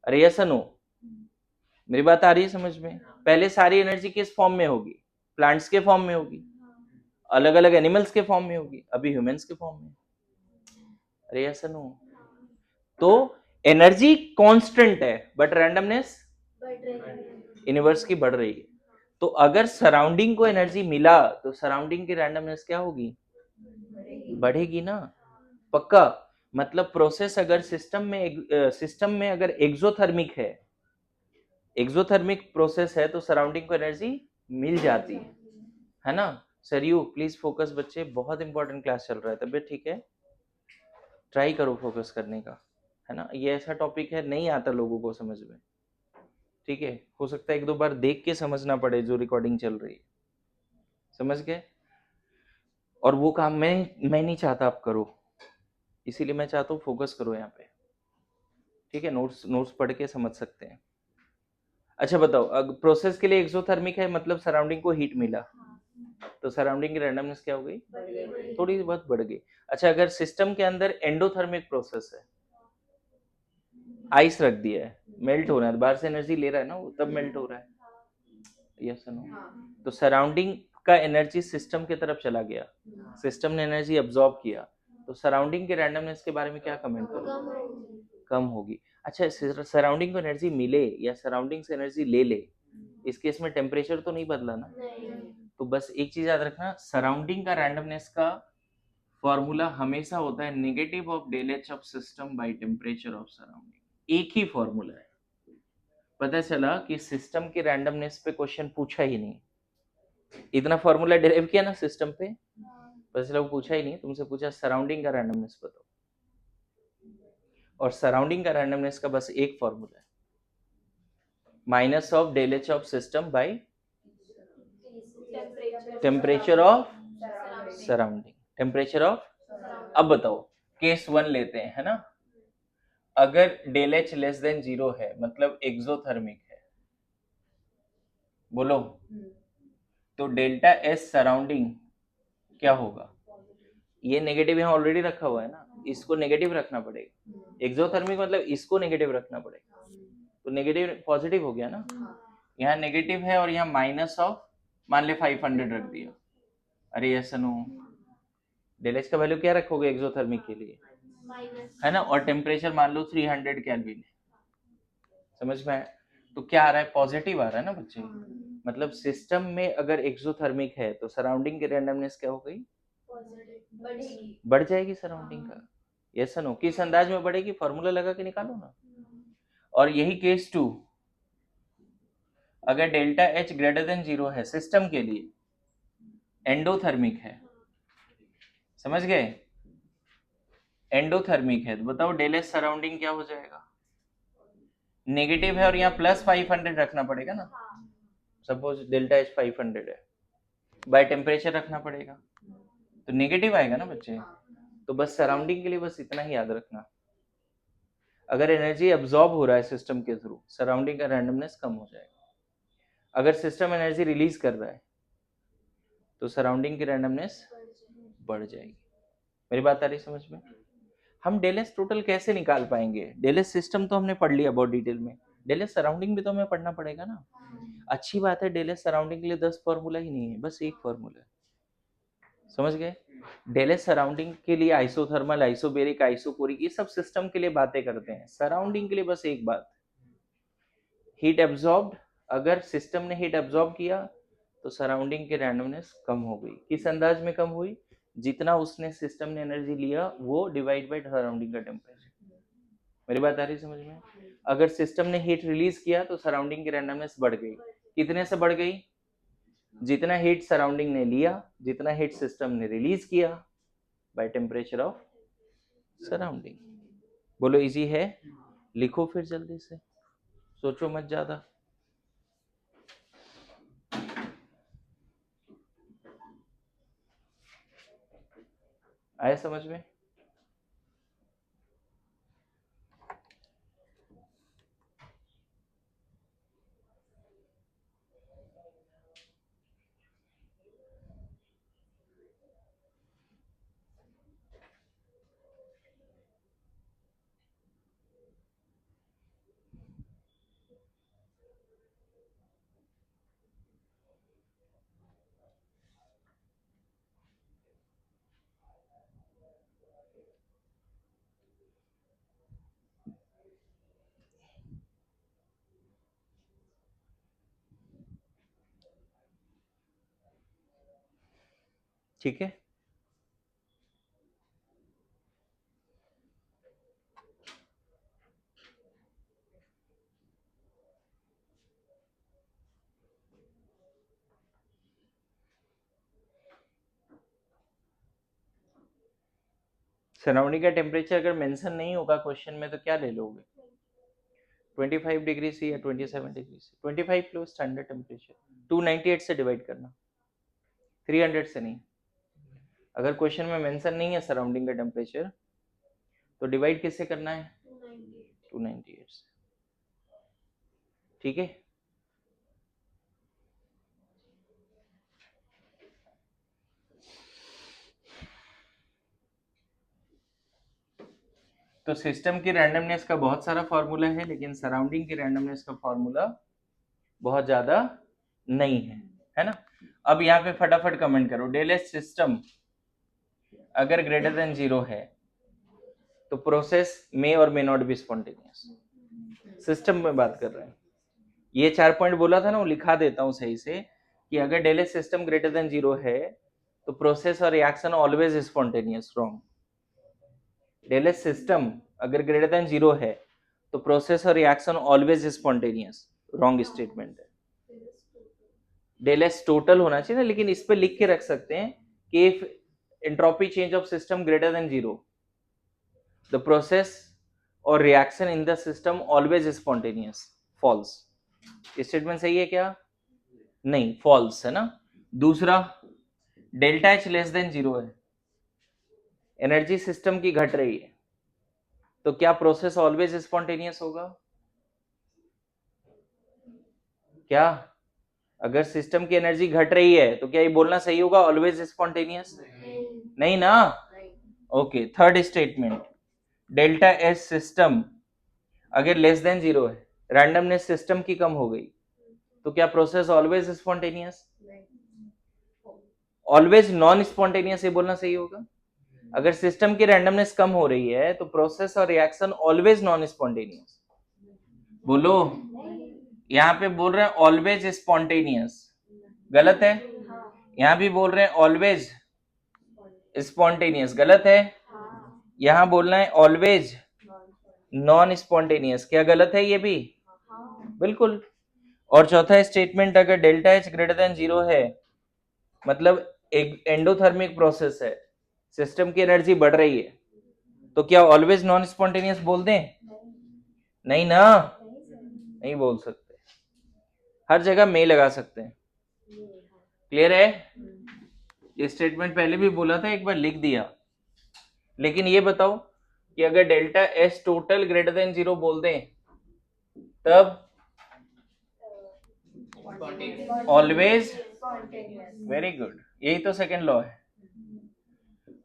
Speaker 1: अरे यस नो? मेरी बात आ रही है समझ में? पहले सारी एनर्जी किस फॉर्म में होगी? प्लांट्स के फॉर्म में होगी, अलग अलग एनिमल्स के फॉर्म में होगी, अभी ह्यूमंस के फॉर्म में। अरे यस नो? तो एनर्जी कांस्टेंट है, बट रैंडमनेस यूनिवर्स की बढ़ रही है। तो अगर सराउंडिंग को एनर्जी मिला तो सराउंडिंग की रैंडमनेस क्या होगी? बढ़ेगी ना, पक्का। मतलब प्रोसेस अगर सिस्टम में अगर एक्सोथर्मिक प्रोसेस है तो सराउंडिंग को एनर्जी मिल जाती है ना? सरयू प्लीज फोकस बच्चे, बहुत इंपॉर्टेंट क्लास चल रहा है। तबियत ठीक है? ट्राई करो फोकस करने का, है ना। ये ऐसा टॉपिक है नहीं आता लोगों को समझ में, ठीक है। हो सकता है एक दो बार देख के समझना पड़े जो रिकॉर्डिंग चल रही है, समझ गए। और वो काम मैं नहीं चाहता आप करो, इसीलिए मैं चाहता हूँ फोकस करो यहाँ पे, ठीक है। नोट्स नोट्स पढ़ के समझ सकते हैं। अच्छा बताओ, प्रोसेस के लिए एक्सोथर्मिक है मतलब सराउंडिंग को हीट मिला, तो सराउंडिंग की रैंडमनेस क्या हो गई, थोड़ी बहुत बढ़ गई। अच्छा अगर सिस्टम के अंदर एंडोथर्मिक प्रोसेस है, आइस रख दिया है, मेल्ट हो रहा है, बाहर से एनर्जी ले रहा है ना वो, तब मेल्ट हो रहा है, यस नो। तो सराउंडिंग का एनर्जी सिस्टम की तरफ चला गया, सिस्टम ने एनर्जी अब्सॉर्ब किया, तो सराउंडिंग के रैंडमनेस के बारे में क्या कमेंट करोगे, कम होगी। अच्छा सराउंडिंग को एनर्जी मिले या सराउंडिंग से एनर्जी ले ले, इस केस में टेम्परेचर तो नहीं बदला ना, तो बस एक चीज याद रखना, सराउंडिंग का रैंडमनेस का फॉर्मूला हमेशा होता है negative of del H of system by temperature of surrounding, एक ही फॉर्मूला है। पता चला कि सिस्टम के रैंडमनेस पे क्वेश्चन पूछा ही नहीं, इतना फॉर्मूला डिराइव किया ना सिस्टम पे, पता चला वो पूछा ही नहीं, तुमसे पूछा सराउंडिंग का रैंडमनेस बताओ, और सराउंडिंग का रैंडमनेस का बस एक फॉर्मूला है, minus of del H of system by temperature of surrounding, temperature of. अब बताओ केस 1 लेते हैं, है ना। अगर डेल एच लेस देन 0 है मतलब एक्सोथर्मिक है, बोलो, तो डेल्टा एस सराउंडिंग क्या होगा, ये नेगेटिव यहाँ ऑलरेडी रखा हुआ है ना, इसको नेगेटिव रखना पड़ेगा, एक्सोथर्मिक मतलब इसको नेगेटिव रखना पड़ेगा, तो नेगेटिव पॉजिटिव हो गया ना, यहाँ नेगेटिव है और यहाँ माइनस ऑफ मान ले 500 रख दिया, अरे ऐसा नो, डेल एच का वैल्यू क्या रखोगे एक्सोथर्मिक के लिए, है ना, और टेम्परेचर मान लो 300 केल्विन, समझ में आया। तो क्या आ रहा है, पॉजिटिव आ रहा है ना बच्चे, मतलब सिस्टम में अगर एक्सोथर्मिक है तो सराउंडिंग की रैंडमनेस क्या हो गई, बढ़ जाएगी सराउंडिंग का, यस नो। किस अंदाज में बढ़ेगी, फॉर्मूला लगा के निकालो ना। और यही केस 2, अगर डेल्टा एच ग्रेटर देन 0 है सिस्टम के लिए, एंडोथर्मिक है, समझ गए, एंडोथर्मिक है, तो बताओ डेल एच सराउंडिंग क्या हो जाएगा, नेगेटिव है और यहाँ प्लस 500 रखना पड़ेगा ना, सपोज डेल्टा एच 500 है, बाय टेम्परेचर रखना पड़ेगा, तो नेगेटिव आएगा ना बच्चे। तो बस सराउंडिंग के लिए बस इतना ही याद रखना, अगर एनर्जी अब्सॉर्ब हो रहा है सिस्टम के थ्रू, सराउंडिंग का रैंडमनेस कम हो जाएगा, अगर सिस्टम एनर्जी रिलीज कर रहा है तो सराउंडिंग की रैंडमनेस बढ़ जाएगी। मेरी बात आ रही समझ में। हम डेल एस टोटल कैसे निकाल पाएंगे, डेल एस सिस्टम तो हमने पढ़ लिया बहुत डिटेल में, डेल एस सराउंडिंग भी तो हमें पढ़ना पड़ेगा ना। अच्छी बात है, डेल एस सराउंडिंग के लिए 10 फॉर्मूला ही नहीं है, बस एक फॉर्मूला है, समझ गए। डेल एस सराउंडिंग के लिए आइसोथर्मल, आइसोबेरिक, आइसोकोरिक, ये सब सिस्टम के लिए बातें करते हैं, सराउंडिंग के लिए बस एक बात, हीट एब्जॉर्ब्ड, अगर सिस्टम ने हीट एब्जॉर्ब किया तो सराउंडिंग की रैंडमनेस कम हो गई, किस अंदाज में कम हुई, जितना उसने सिस्टम ने एनर्जी लिया वो डिवाइड बाय सराउंडिंग का टेम्परेचर। मेरी बात आ रही समझ में। अगर सिस्टम ने हीट रिलीज किया तो सराउंडिंग की रैंडमनेस बढ़ गई, कितने से बढ़ गई, जितना हीट सराउंडिंग ने लिया, जितना हीट सिस्टम ने रिलीज किया बाय टेम्परेचर ऑफ सराउंडिंग। बोलो इजी है, लिखो फिर जल्दी से, सोचो मत ज्यादा। आया समझ में। ठीक है, सराउंडिंग का टेम्परेचर अगर मेंशन नहीं होगा क्वेश्चन में तो क्या ले लोगे? 25 डिग्री से या 27 डिग्री से? 25 लो स्टैंडर्ड टेम्परेचर, 298 से डिवाइड करना, 300 से नहीं। अगर क्वेश्चन में मेंशन नहीं है सराउंडिंग का टेम्परेचर तो डिवाइड किससे करना है? 298 से। ठीक है, तो सिस्टम की रैंडमनेस का बहुत सारा फॉर्मूला है, लेकिन सराउंडिंग की रैंडमनेस का फॉर्मूला बहुत ज्यादा नहीं है ना। अब यहाँ पे फटाफट कमेंट करो, डेल एस सिस्टम अगर ग्रेटर देन 0 है तो प्रोसेस मे और may not be spontaneous. System में बात कर रहे हैं। ये 4 पॉइंट बोला था ना, वो लिखा देता हूँ सही से कि अगर del S system greater than 0 है तो प्रोसेस और reaction always spontaneous. Wrong. Del S system अगर ग्रेटर देन 0 है तो प्रोसेस और reaction always spontaneous. Wrong statement है। डेल एस टोटल होना चाहिए ना, लेकिन इस पे लिख के रख सकते हैं कि if entropy change of system greater than 0 the process और reaction in the system always spontaneous. False. Statement सही है क्या? नहीं, फॉल्स है ना। दूसरा, डेल्टा एच लेस देन 0 है, एनर्जी सिस्टम की घट रही है, तो क्या प्रोसेस ऑलवेज स्पॉन्टेनियस होगा? क्या अगर सिस्टम की एनर्जी घट रही है तो क्या ये बोलना सही होगा ऑलवेज स्पॉन्टेनियस? नहीं ना। Okay, third statement, delta S system अगर लेस देन 0 है, रैंडमनेस सिस्टम की कम हो गई, तो क्या process always spontaneous? Always non spontaneous ये बोलना सही होगा। अगर सिस्टम की रैंडमनेस कम हो रही है तो प्रोसेस और रिएक्शन ऑलवेज नॉन स्पॉन्टेनियस। बोलो, यहाँ पे बोल रहे हैं ऑलवेज स्पॉन्टेनियस, गलत है। यहाँ भी बोल रहे हैं ऑलवेज स्पॉन्टेनियस, गलत है। यहाँ बोलना है ऑलवेज नॉन स्पॉन्टेनियस, क्या गलत है? ये भी बिल्कुल। और चौथा स्टेटमेंट, अगर डेल्टा एच ग्रेटर देन 0 है मतलब एक एंडोथर्मिक प्रोसेस है, सिस्टम की एनर्जी बढ़ रही है, तो क्या ऑलवेज नॉन स्पॉन्टेनियस बोल दें? नहीं ना, नहीं बोल सकते। हर जगह में लगा सकते हैं। क्लियर है? ये स्टेटमेंट पहले भी बोला था, एक बार लिख दिया। लेकिन ये बताओ कि अगर delta S total greater than 0 बोल दें तब ऑलवेज। वेरी गुड, यही तो सेकंड लॉ है।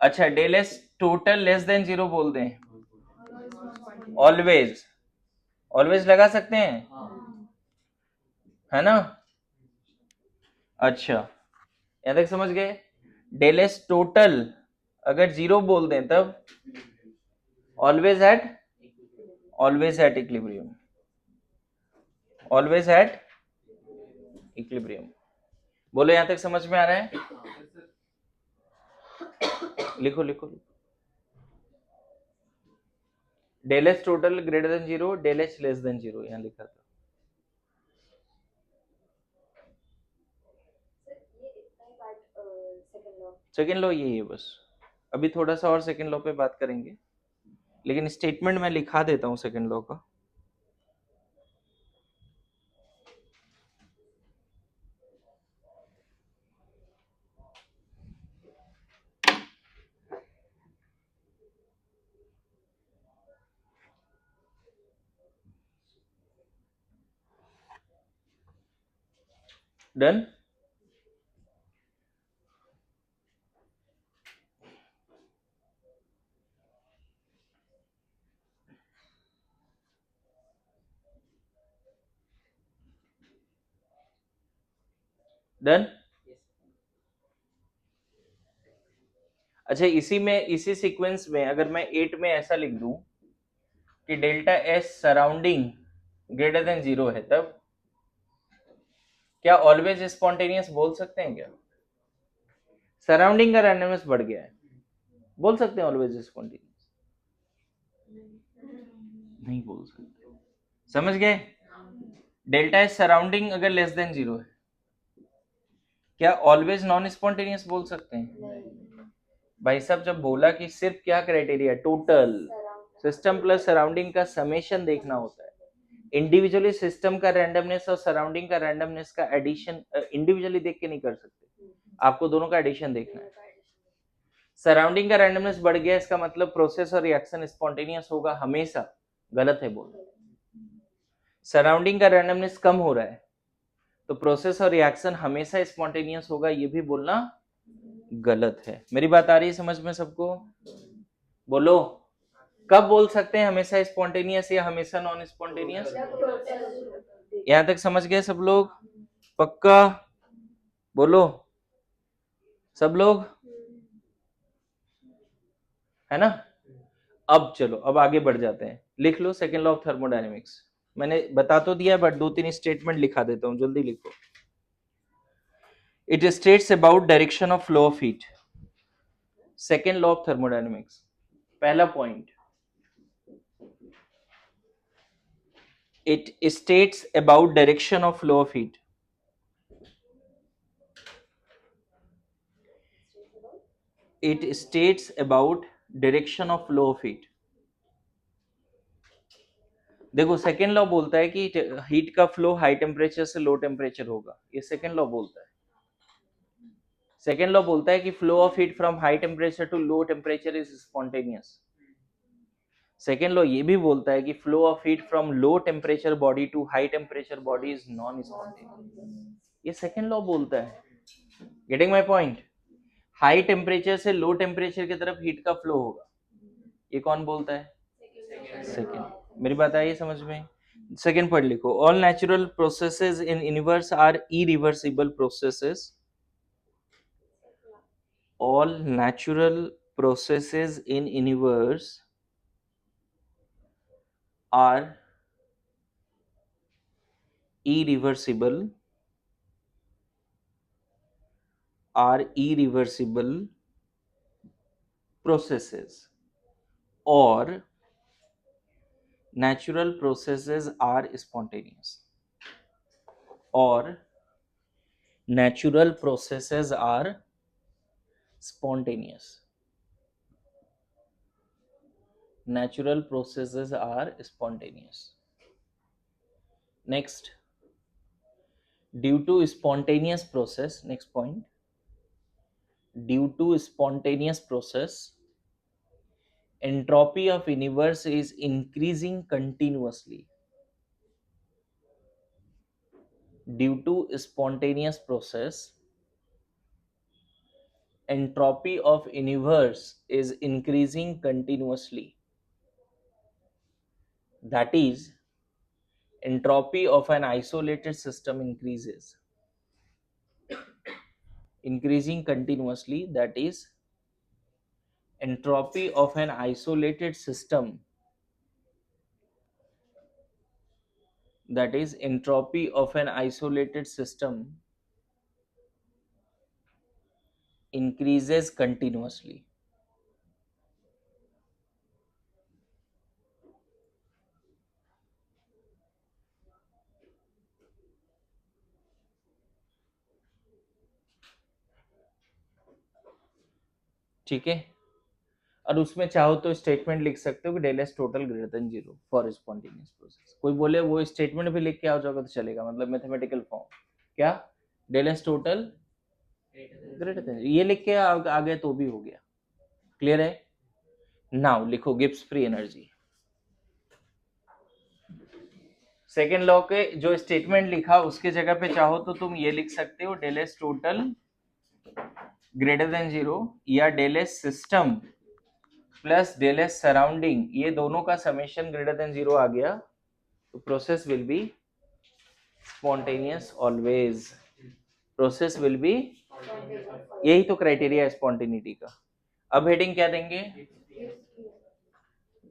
Speaker 1: अच्छा, del S total less than 0 बोल दें, ऑलवेज। ऑलवेज लगा सकते हैं, है ना। अच्छा, यहां तक समझ गए। डेल एस टोटल अगर 0 बोल दें तब always at equilibrium, always at equilibrium. बोलो, यहां तक समझ में आ रहा है? लिखो लिखो। Del S total greater than 0, del H less than 0, यहां लिखा था। सेकेंड लॉ यही है बस। अभी थोड़ा सा और सेकेंड लॉ पे बात करेंगे, लेकिन स्टेटमेंट मैं लिखा देता हूं सेकेंड लॉ का। डन। डन। अच्छा, इसी सीक्वेंस में अगर मैं 8 में ऐसा लिख दूं कि delta S surrounding greater than 0 है, तब क्या ऑलवेज स्पॉन्टेनियस बोल सकते हैं? क्या सराउंडिंग का रैंडमनेस बढ़ गया है, बोल सकते हैं ऑलवेज स्पॉन्टेनियस? नहीं बोल सकते। समझ गए? डेल्टा एस सराउंडिंग अगर लेस देन 0 है, क्या ऑलवेज नॉन स्पॉन्टेनियस बोल सकते हैं? भाई साहब जब बोला कि सिर्फ क्या criteria, total system plus surrounding का समेशन देखना होता है। इंडिविजुअली सिस्टम का रैंडमनेस और सराउंडिंग का रैंडमनेस का एडिशन इंडिविजुअली देख के नहीं कर सकते, आपको दोनों का एडिशन देखना है। सराउंडिंग का रैंडमनेस बढ़ गया, इसका मतलब प्रोसेस और रिएक्शन स्पॉन्टेनियस होगा हमेशा, गलत है बोलना। सराउंडिंग का रैंडमनेस कम हो रहा है तो प्रोसेस और रिएक्शन हमेशा स्पॉन्टेनियस होगा, ये भी बोलना गलत है। मेरी बात आ रही है समझ में सबको? बोलो, कब बोल सकते हैं हमेशा स्पॉन्टेनियस या हमेशा नॉन स्पॉन्टेनियस? यहां तक समझ गए सब लोग? पक्का बोलो सब लोग, है ना? अब चलो, अब आगे बढ़ जाते हैं। लिख लो सेकेंड लॉ ऑफ थर्मोडायनेमिक्स। मैंने बता तो दिया बट 2-3 स्टेटमेंट लिखा देता हूं, जल्दी लिखो। It states about direction of flow of heat. Second law of thermodynamics, पहला point, it states about direction of flow of heat. It states about direction of flow of heat. देखो सेकेंड लॉ बोलता है कि हीट का फ्लो हाई टेम्परेचर से लो टेम्परेचर होगा, ये सेकेंड लॉ बोलता है। सेकेंड लॉ बोलता है कि flow of heat from high temperature to low temperature is spontaneous. Second law ये भी बोलता है कि flow of heat from low temperature body to high temperature body is non spontaneous, ये सेकेंड लॉ बोलता है। Getting my point? High temperature से लो टेम्परेचर की तरफ हीट का फ्लो होगा, ये कौन बोलता है? सेकेंड। मेरी बात आई समझ में? सेकेंड पढ़ लिखो। All natural processes in universe are irreversible processes. All natural processes in universe are irreversible processes, or natural processes are spontaneous, or natural processes are spontaneous. Natural processes are spontaneous. Next, due to spontaneous process, next point, due to spontaneous process, entropy of universe is increasing continuously. Due to spontaneous process, entropy of universe is increasing continuously. That is, entropy of an isolated system increases, increasing continuously. That is, entropy of an isolated system, that is, entropy of an isolated system increases continuously. ठीक है? और उसमें चाहो तो स्टेटमेंट लिख सकते हो कि del S total greater than 0 for spontaneous process. कोई बोले वो स्टेटमेंट भी लिख के आ जाओगे तो चलेगा, मतलब मैथमेटिकल फॉर्म क्या, del S total greater than, ये लिख के आ गए तो भी हो गया। क्लियर है? नाउ लिखो Gibbs free energy. Second law के जो स्टेटमेंट लिखा उसके जगह पे चाहो तो तुम ये लिख सकते हो del S total greater than 0, या del S system plus del S surrounding, ये दोनों का समेशन ग्रेटर देन 0 आ गया तो process will be spontaneous always. Process will be, यही तो क्राइटेरिया है स्पॉन्टेनिटी का। अब हेडिंग क्या देंगे?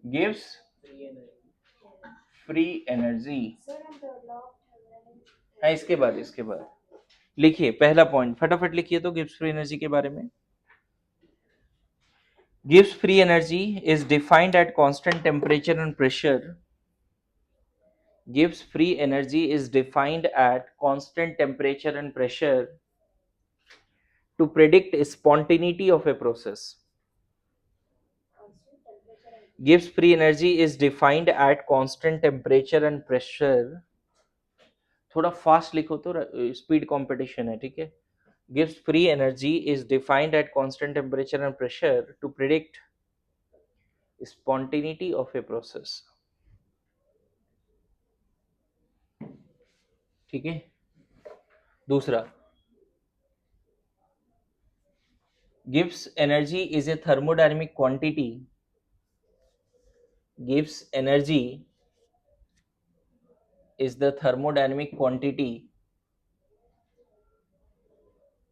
Speaker 1: Gives free energy. हाँ, इसके बाद लिखिए पहला पॉइंट, फटाफट लिखिए तो गिव्स फ्री एनर्जी के बारे में। Gibbs free energy is defined at constant temperature and pressure. Gibbs free energy is defined at constant temperature and pressure to predict spontaneity of a process. Gibbs free energy is defined at constant temperature and pressure. थोड़ा फास्ट लिखो तो स्पीड कंपटीशन है, ठीक है. Gibbs free energy is defined at constant temperature and pressure to predict spontaneity of a process. ठीक है. दूसरा, Gibbs energy is a thermodynamic quantity. Gibbs energy is the thermodynamic quantity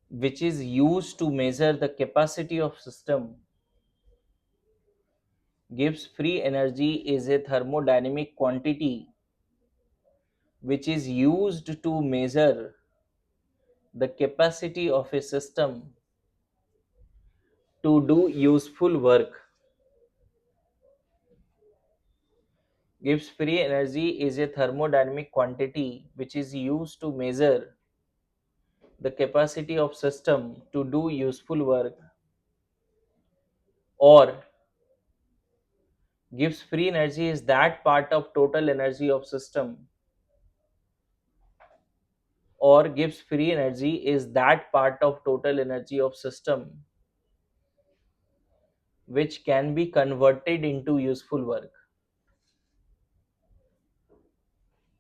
Speaker 1: which is used to measure the capacity of system. Gibbs free energy is a thermodynamic quantity which is used to measure the capacity of a system to do useful work. Gibbs free energy is a thermodynamic quantity which is used to measure the capacity of system to do useful work. Or Gibbs free energy is that part of total energy of system. Or Gibbs free energy is that part of total energy of system which can be converted into useful work.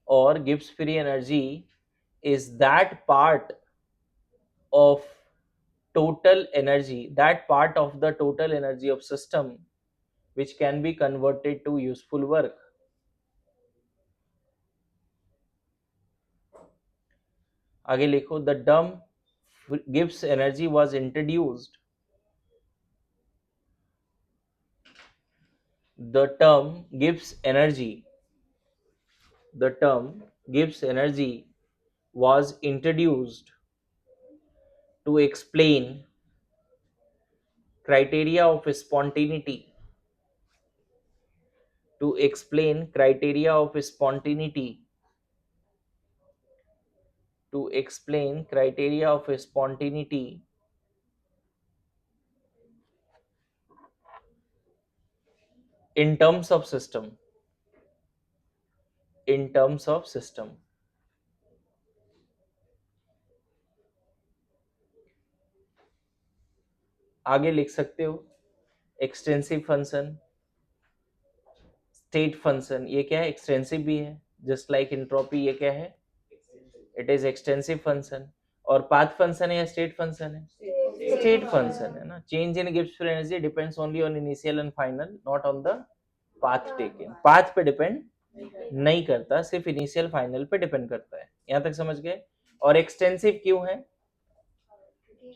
Speaker 1: Or Gibbs free energy is that part of total energy, that part of the total energy of system which can be converted to useful work. आगे लिखो, the term Gibbs energy was introduced. The term Gibbs energy was introduced to explain criteria of spontaneity. To explain criteria of spontaneity. To explain criteria of spontaneity in terms of system. In terms of system. आगे लिख सकते हो एक्सटेंसिव फंक्शन, स्टेट फंक्शन. ये क्या है? एक्सटेंसिव भी है, जस्ट लाइक एंट्रोपी. ये क्या है? It is extensive function. और पाथ फंक्शन है या स्टेट फंक्शन है? स्टेट फंक्शन है ना. Change in Gibbs free energy depends only on initial and final, not on the path taken. Path पे डिपेंड नहीं करता, सिर्फ इनिशियल फाइनल पे डिपेंड करता है. यहां तक समझ गए? और एक्सटेंसिव क्यों है?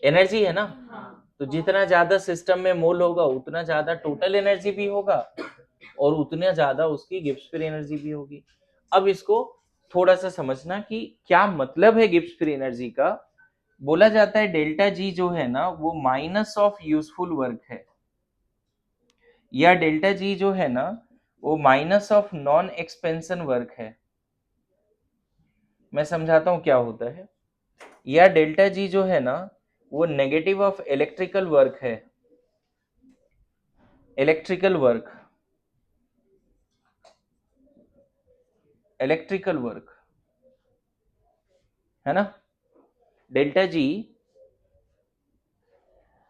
Speaker 1: एनर्जी है ना. तो जितना ज्यादा सिस्टम में मोल होगा उतना ज्यादा टोटल एनर्जी भी होगा और उतना ज्यादा उसकी गिब्स फ्री एनर्जी भी होगी. अब इसको थोड़ा सा समझना कि क्या मतलब है गिब्स फ्री एनर्जी का. बोला जाता है डेल्टा जी जो है ना वो माइनस ऑफ यूजफुल वर्क है, या डेल्टा जी जो है ना वो minus of non expansion work है. मैं समझाता हूं क्या होता है. या डेल्टा जी जो है ना वो नेगेटिव ऑफ इलेक्ट्रिकल वर्क है. इलेक्ट्रिकल वर्क है ना. डेल्टा जी,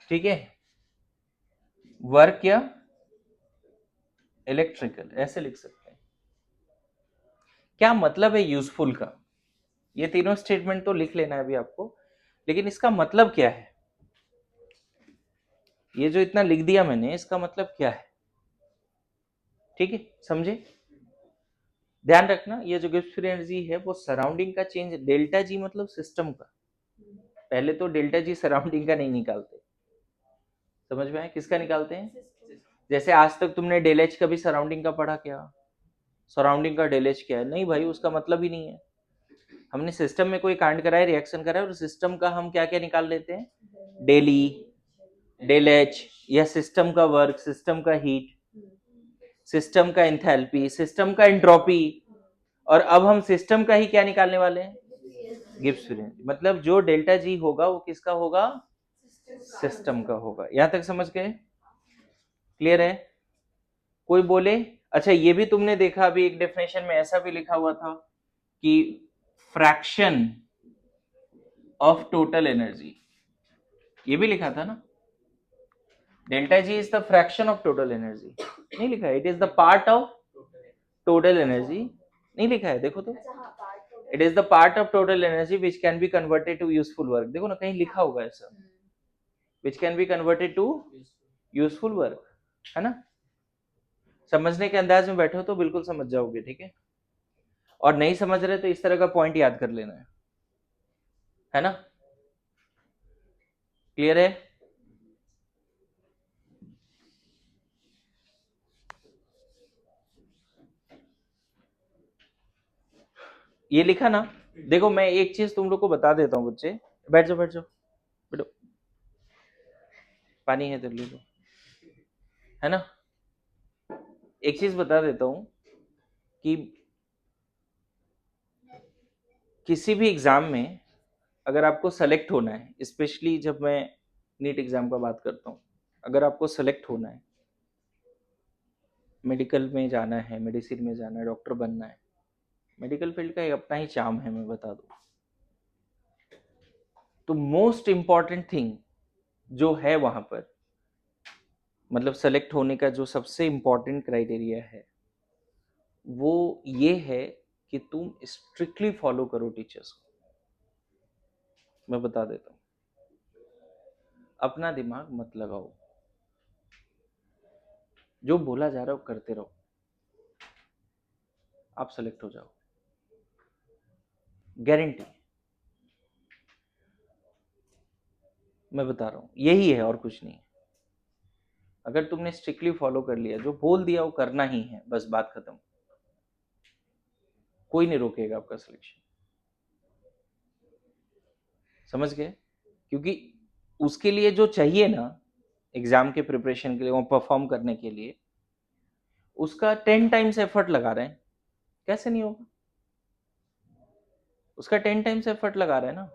Speaker 1: ठीक है, वर्क या इलेक्ट्रिकल, ऐसे लिख सकते हैं. क्या मतलब है यूजफुल का? ये तीनों स्टेटमेंट तो लिख लेना है अभी आपको, लेकिन इसका मतलब क्या है? ये जो इतना लिख दिया मैंने, इसका मतलब क्या है? ठीक है, समझे? ध्यान रखना, ये जो गिब्स फ्री एनर्जी है वो सराउंडिंग का चेंज. डेल्टा जी मतलब सिस्टम का. पहले तो डेल्टा जी सराउंडिंग का नहीं निकालते. समझ में आया? किसका निकालते हैं? जैसे आज तक तुमने डेल एच का भी सराउंडिंग का पढ़ा क्या? सराउंडिंग का डेल एच क्या है? नहीं भाई, उसका मतलब ही नहीं है. हमने सिस्टम में कोई कांड कराया, रिएक्शन कराया, और सिस्टम का हम क्या क्या निकाल लेते हैं? डेली, डेल एच, या सिस्टम का वर्क, सिस्टम का हीट, सिस्टम का एंथैल्पी, सिस्टम का एंट्रोपी. और अब हम सिस्टम का ही क्या निकालने वाले हैं? Gibbs free energy. मतलब जो डेल्टा जी होगा वो किसका होगा? सिस्टम का होगा. यहां तक समझ गए? क्लियर है? कोई बोले, अच्छा ये भी तुमने देखा अभी एक डेफिनेशन में ऐसा भी लिखा हुआ था कि फ्रैक्शन ऑफ टोटल एनर्जी, ये भी लिखा था ना, delta G is the fraction of total energy, नहीं लिखा है, it is the part of total energy, नहीं लिखा है, देखो तो, it is the part of total energy which can be converted to useful work, देखो ना कहीं लिखा होगा ऐसा, which can be converted to useful work, है ना। समझने के अंदाज में बैठो तो बिल्कुल समझ जाओगे, ठीक है, और नहीं समझ रहे तो इस तरह का पॉइंट याद कर लेना है ना, क्लियर है। ये लिखा ना, देखो मैं एक चीज तुम लोग को बता देता हूँ बच्चे, बैठ जाओ बैठ जाओ, बैठो, पानी है तो ले लो, है ना। एक चीज बता देता हूँ कि किसी भी एग्जाम में अगर आपको सेलेक्ट होना है, स्पेशली जब मैं नीट एग्जाम का बात करता हूँ, अगर आपको सेलेक्ट होना है, मेडिकल में जाना है, मेडिसिन में जाना है, डॉक्टर बनना है, मेडिकल फील्ड का एक अपना ही चार्म है, मैं बता दूं, तो मोस्ट इंपॉर्टेंट थिंग जो है वहां पर, मतलब सेलेक्ट होने का जो सबसे इंपॉर्टेंट क्राइटेरिया है वो ये है कि तुम स्ट्रिक्टली फॉलो करो टीचर्स को। मैं बता देता हूँ, अपना दिमाग मत लगाओ, जो बोला जा रहा है वो करते रहो, आप सेलेक्ट हो जाओ, गारंटी, मैं बता रहा हूँ, यही है और कुछ नहीं। अगर तुमने स्ट्रिक्टली फॉलो कर लिया, जो बोल दिया वो करना ही है, बस बात खत्म, कोई नहीं रोकेगा आपका सिलेक्शन, समझ गए। क्योंकि उसके लिए जो चाहिए ना, एग्जाम के प्रिपरेशन के लिए, वो परफॉर्म करने के लिए उसका 10 टाइम्स एफर्ट लगा रहे हैं, कैसे नहीं होगा, उसका 10 टाइम्स एफर्ट लगा रहे हैं ना,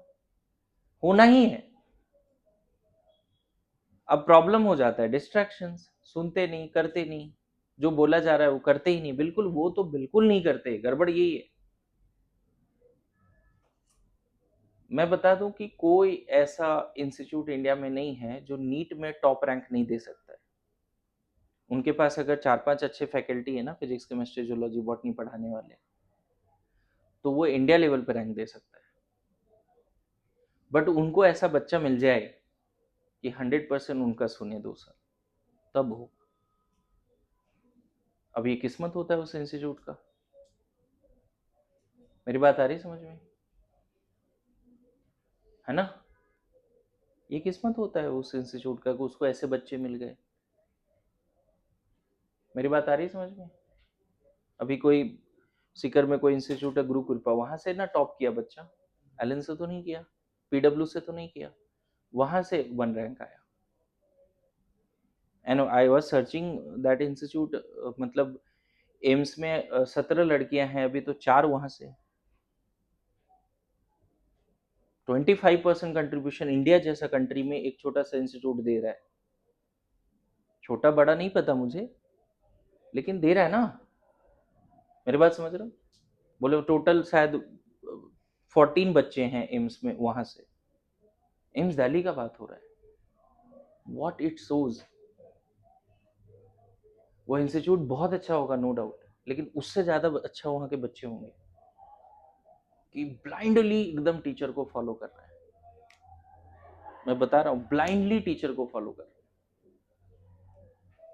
Speaker 1: होना ही है। अब प्रॉब्लम हो जाता है डिस्ट्रैक्शंस, सुनते नहीं, करते नहीं, जो बोला जा रहा है वो करते ही नहीं, बिल्कुल वो तो बिल्कुल नहीं करते, गड़बड़ यही है। मैं बता दूं कि कोई ऐसा इंस्टीट्यूट इंडिया में नहीं है जो नीट में टॉप रैंक नहीं दे सकता है। उनके पास अगर 4-5 अच्छे फैकल्टी है ना, फिजिक्स केमिस्ट्री जूलॉजी बॉटनी पढ़ाने वाले, तो वो इंडिया लेवल पर रैंक दे सकता है। बट उनको ऐसा बच्चा मिल जाए कि 100% उनका सुने 2 साल, तब हो। अब ये किस्मत होता है उस इंस्टीट्यूट का, मेरी बात आ रही समझ में, है ना। ये किस्मत होता है उस इंस्टीट्यूट का कि उसको ऐसे बच्चे मिल गए, मेरी बात आ रही समझ में। अभी कोई सीकर में कोई इंस्टीट्यूट है, गुरु कृपा, वहां से ना टॉप किया बच्चा, एलन से तो नहीं किया, पीडब्ल्यू से तो नहीं किया, वहां से 1 रैंक आया। And I was searching that institute, मतलब एम्स में 17 लड़कियां हैं अभी, तो 4 वहां से। 25% कंट्रीब्यूशन इंडिया जैसा कंट्री में एक छोटा सा इंस्टीट्यूट दे रहा है, छोटा बड़ा नहीं पता मुझे, लेकिन दे रहा है ना, मेरी बात समझ रहे हो। बोले टोटल शायद 14 बच्चे हैं एम्स में, वहां से, एम्स दिल्ली का बात हो रहा है। व्हाट इट शोज, वो इंस्टीट्यूट बहुत अच्छा होगा नो डाउट, लेकिन उससे ज्यादा अच्छा वहां के बच्चे होंगे कि ब्लाइंडली एकदम टीचर को फॉलो कर रहे हैं। मैं बता रहा हूँ, ब्लाइंडली टीचर को फॉलो कर रहे हैं।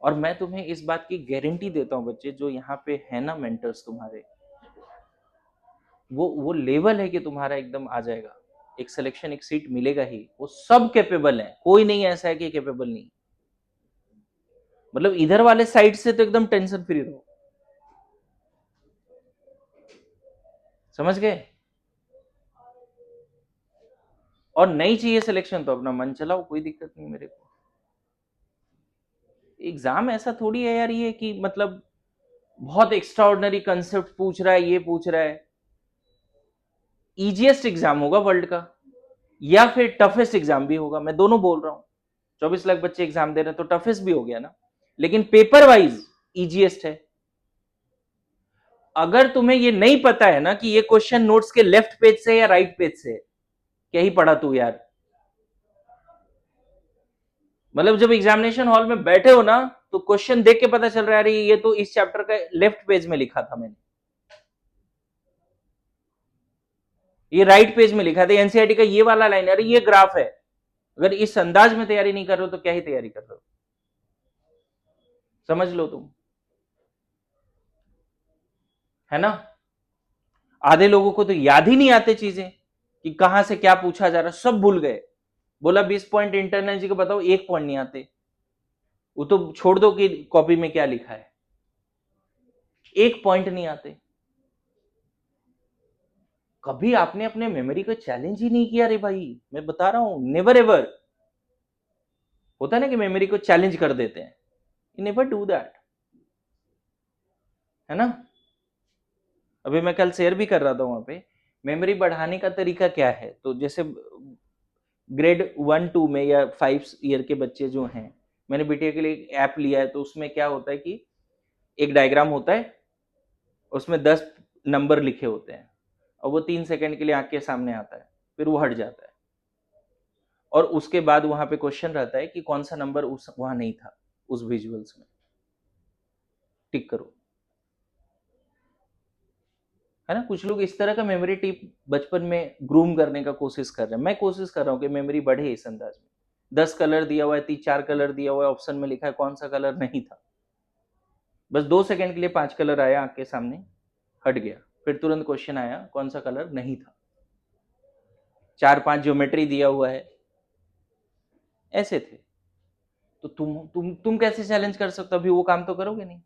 Speaker 1: और मैं तुम्हें इस बात की गारंटी देता हूँ बच्चे, जो यहाँ पे है ना मेंटर्स तुम्हारे, वो लेवल है कि तुम्हारा एकदम आ जाएगा, एक सिलेक्शन, एक सीट मिलेगा ही। वो सब कैपेबल है, कोई नहीं ऐसा है कि कैपेबल नहीं, मतलब इधर वाले साइड से तो एकदम टेंशन फ्री रहो, समझ गए। और नहीं चाहिए सिलेक्शन तो अपना मन चलाओ, कोई दिक्कत नहीं मेरे को। एग्जाम ऐसा थोड़ी है यार ये कि मतलब बहुत एक्स्ट्राऑर्डिनरी कंसेप्ट पूछ रहा है, ये पूछ रहा है। इजीएस्ट एग्जाम होगा वर्ल्ड का, या फिर टफेस्ट एग्जाम भी होगा, मैं दोनों बोल रहा हूं। 24 लाख बच्चे एग्जाम दे रहे हैं तो टफेस्ट भी हो गया ना, लेकिन पेपर वाइज इजीएस्ट है। अगर तुम्हें ये नहीं पता है ना कि ये क्वेश्चन नोट्स के लेफ्ट पेज से या राइट पेज से, क्या ही पढ़ा तू यार। मतलब जब एग्जामिनेशन हॉल में बैठे हो ना तो क्वेश्चन देख के पता चल रहा है ये तो इस चैप्टर का लेफ्ट पेज में लिखा था मैंने, ये राइट पेज में लिखा था, एनसीईआरटी का ये वाला लाइन, अरे ये ग्राफ है। अगर इस अंदाज में तैयारी नहीं कर रहे हो तो क्या ही तैयारी कर रहे हो, समझ लो तुम, है ना। आधे लोगों को तो याद ही नहीं आते चीजें कि कहां से क्या पूछा जा रहा, सब भूल गए। बोला 20 पॉइंट इंटरनल जी को बताओ, 1 पॉइंट नहीं आते। वो तो छोड़ दो कि कॉपी में क्या लिखा है, 1 पॉइंट नहीं आते। कभी आपने अपने मेमोरी को चैलेंज ही नहीं किया रे भाई, मैं बता रहा हूं, नेवर एवर। होता है ना कि मेमोरी को चैलेंज कर देते हैं, यू नेवर डू दैट, है ना। अभी मैं कल शेयर भी कर रहा था वहां पे, मेमोरी बढ़ाने का तरीका क्या है। तो जैसे ग्रेड 1-2 में या 5 ईयर के बच्चे जो हैं, मैंने बीटीए के लिए ऐप लिया है, तो उसमें क्या होता है कि एक डायग्राम होता है, उसमें 10 नंबर लिखे होते हैं, और वो 3 सेकंड के लिए आंख के सामने आता है, फिर वो हट जाता है, और उसके बाद वहां पे क्वेश्चन रहता है कि कौन सा नंबर उस वहां नहीं था उस विजुअल्स में, टिक करो, है ना। कुछ लोग इस तरह का मेमोरी टिप बचपन में ग्रूम करने का कोशिश कर रहे हैं। मैं कोशिश कर रहा हूं कि मेमोरी बढ़े इस अंदाज में। 10 कलर दिया हुआ है, 3-4 कलर दिया हुआ है, ऑप्शन में लिखा है कौन सा कलर नहीं था, बस 2 सेकंड के लिए 5 कलर आया आंख के सामने, हट गया, फिर तुरंत क्वेश्चन आया कौन सा कलर नहीं था, 4-5 ज्योमेट्री दिया हुआ है, ऐसे थे। तो तुम कैसे चैलेंज कर सकते हो, अभी वो काम तो करोगे नहीं।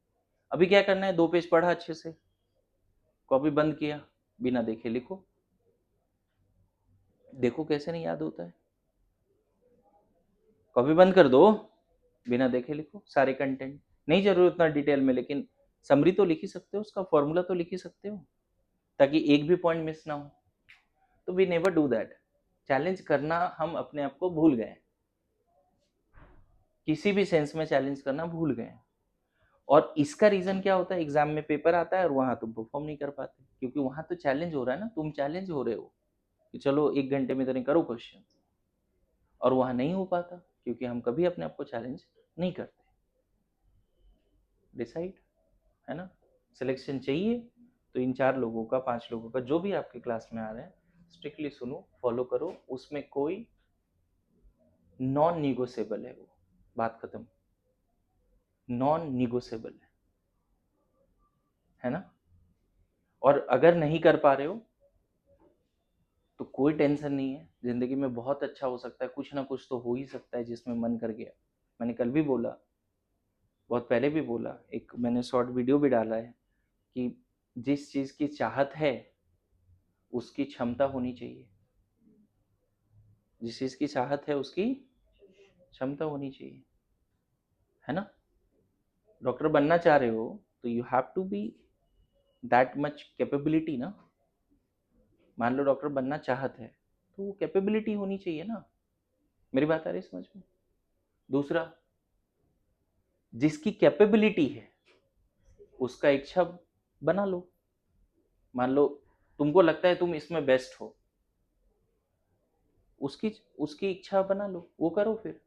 Speaker 1: अभी क्या करना है, 2 पेज पढ़ा अच्छे से, कॉपी बंद किया, बिना देखे लिखो, देखो कैसे नहीं याद होता है। कॉपी बंद कर दो, बिना देखे लिखो सारे कंटेंट, नहीं जरूर उतना डिटेल में, लेकिन समरी तो लिख ही सकते हो, उसका फॉर्मूला तो लिख ही सकते हो, ताकि एक भी पॉइंट मिस ना हो। तो we never do that, challenge करना हम अपने आप को भूल गए, किसी भी सेंस में चैलेंज करना भूल गए। और इसका रीजन क्या होता है, एग्जाम में पेपर आता है और वहां तुम परफॉर्म नहीं कर पाते, क्योंकि वहां तो चैलेंज हो रहा है ना, तुम चैलेंज हो रहे हो कि चलो 1 घंटे में इतने करो क्वेश्चन, और वहां नहीं हो पाता क्योंकि हम कभी अपने आप को चैलेंज नहीं करते। डिसाइड, है ना। सिलेक्शन चाहिए तो इन 4 लोगों का, 5 लोगों का, जो भी आपके क्लास में आ रहे हैं, स्ट्रिक्टली सुनो, फॉलो करो, उसमें कोई नॉन निगोसेबल है, वो बात खत्म, नॉन निगोसेबल है ना। और अगर नहीं कर पा रहे हो तो कोई टेंशन नहीं है, जिंदगी में बहुत अच्छा हो सकता है, कुछ ना कुछ तो हो ही सकता है जिसमें मन कर गया। मैंने कल भी बोला, बहुत पहले भी बोला, एक मैंने शॉर्ट वीडियो भी डाला है कि जिस चीज की चाहत है उसकी क्षमता होनी चाहिए, जिस चीज की चाहत है उसकी क्षमता होनी चाहिए, है ना। डॉक्टर बनना चाह रहे हो तो you have to be that much capability ना। मान लो डॉक्टर बनना चाहत है तो वो कैपेबिलिटी होनी चाहिए ना। मेरी बात आ रही है समझ में। दूसरा, जिसकी कैपेबिलिटी है उसका इच्छा बना लो। मान लो तुमको लगता है तुम इसमें बेस्ट हो, उसकी उसकी इच्छा बना लो, वो करो फिर।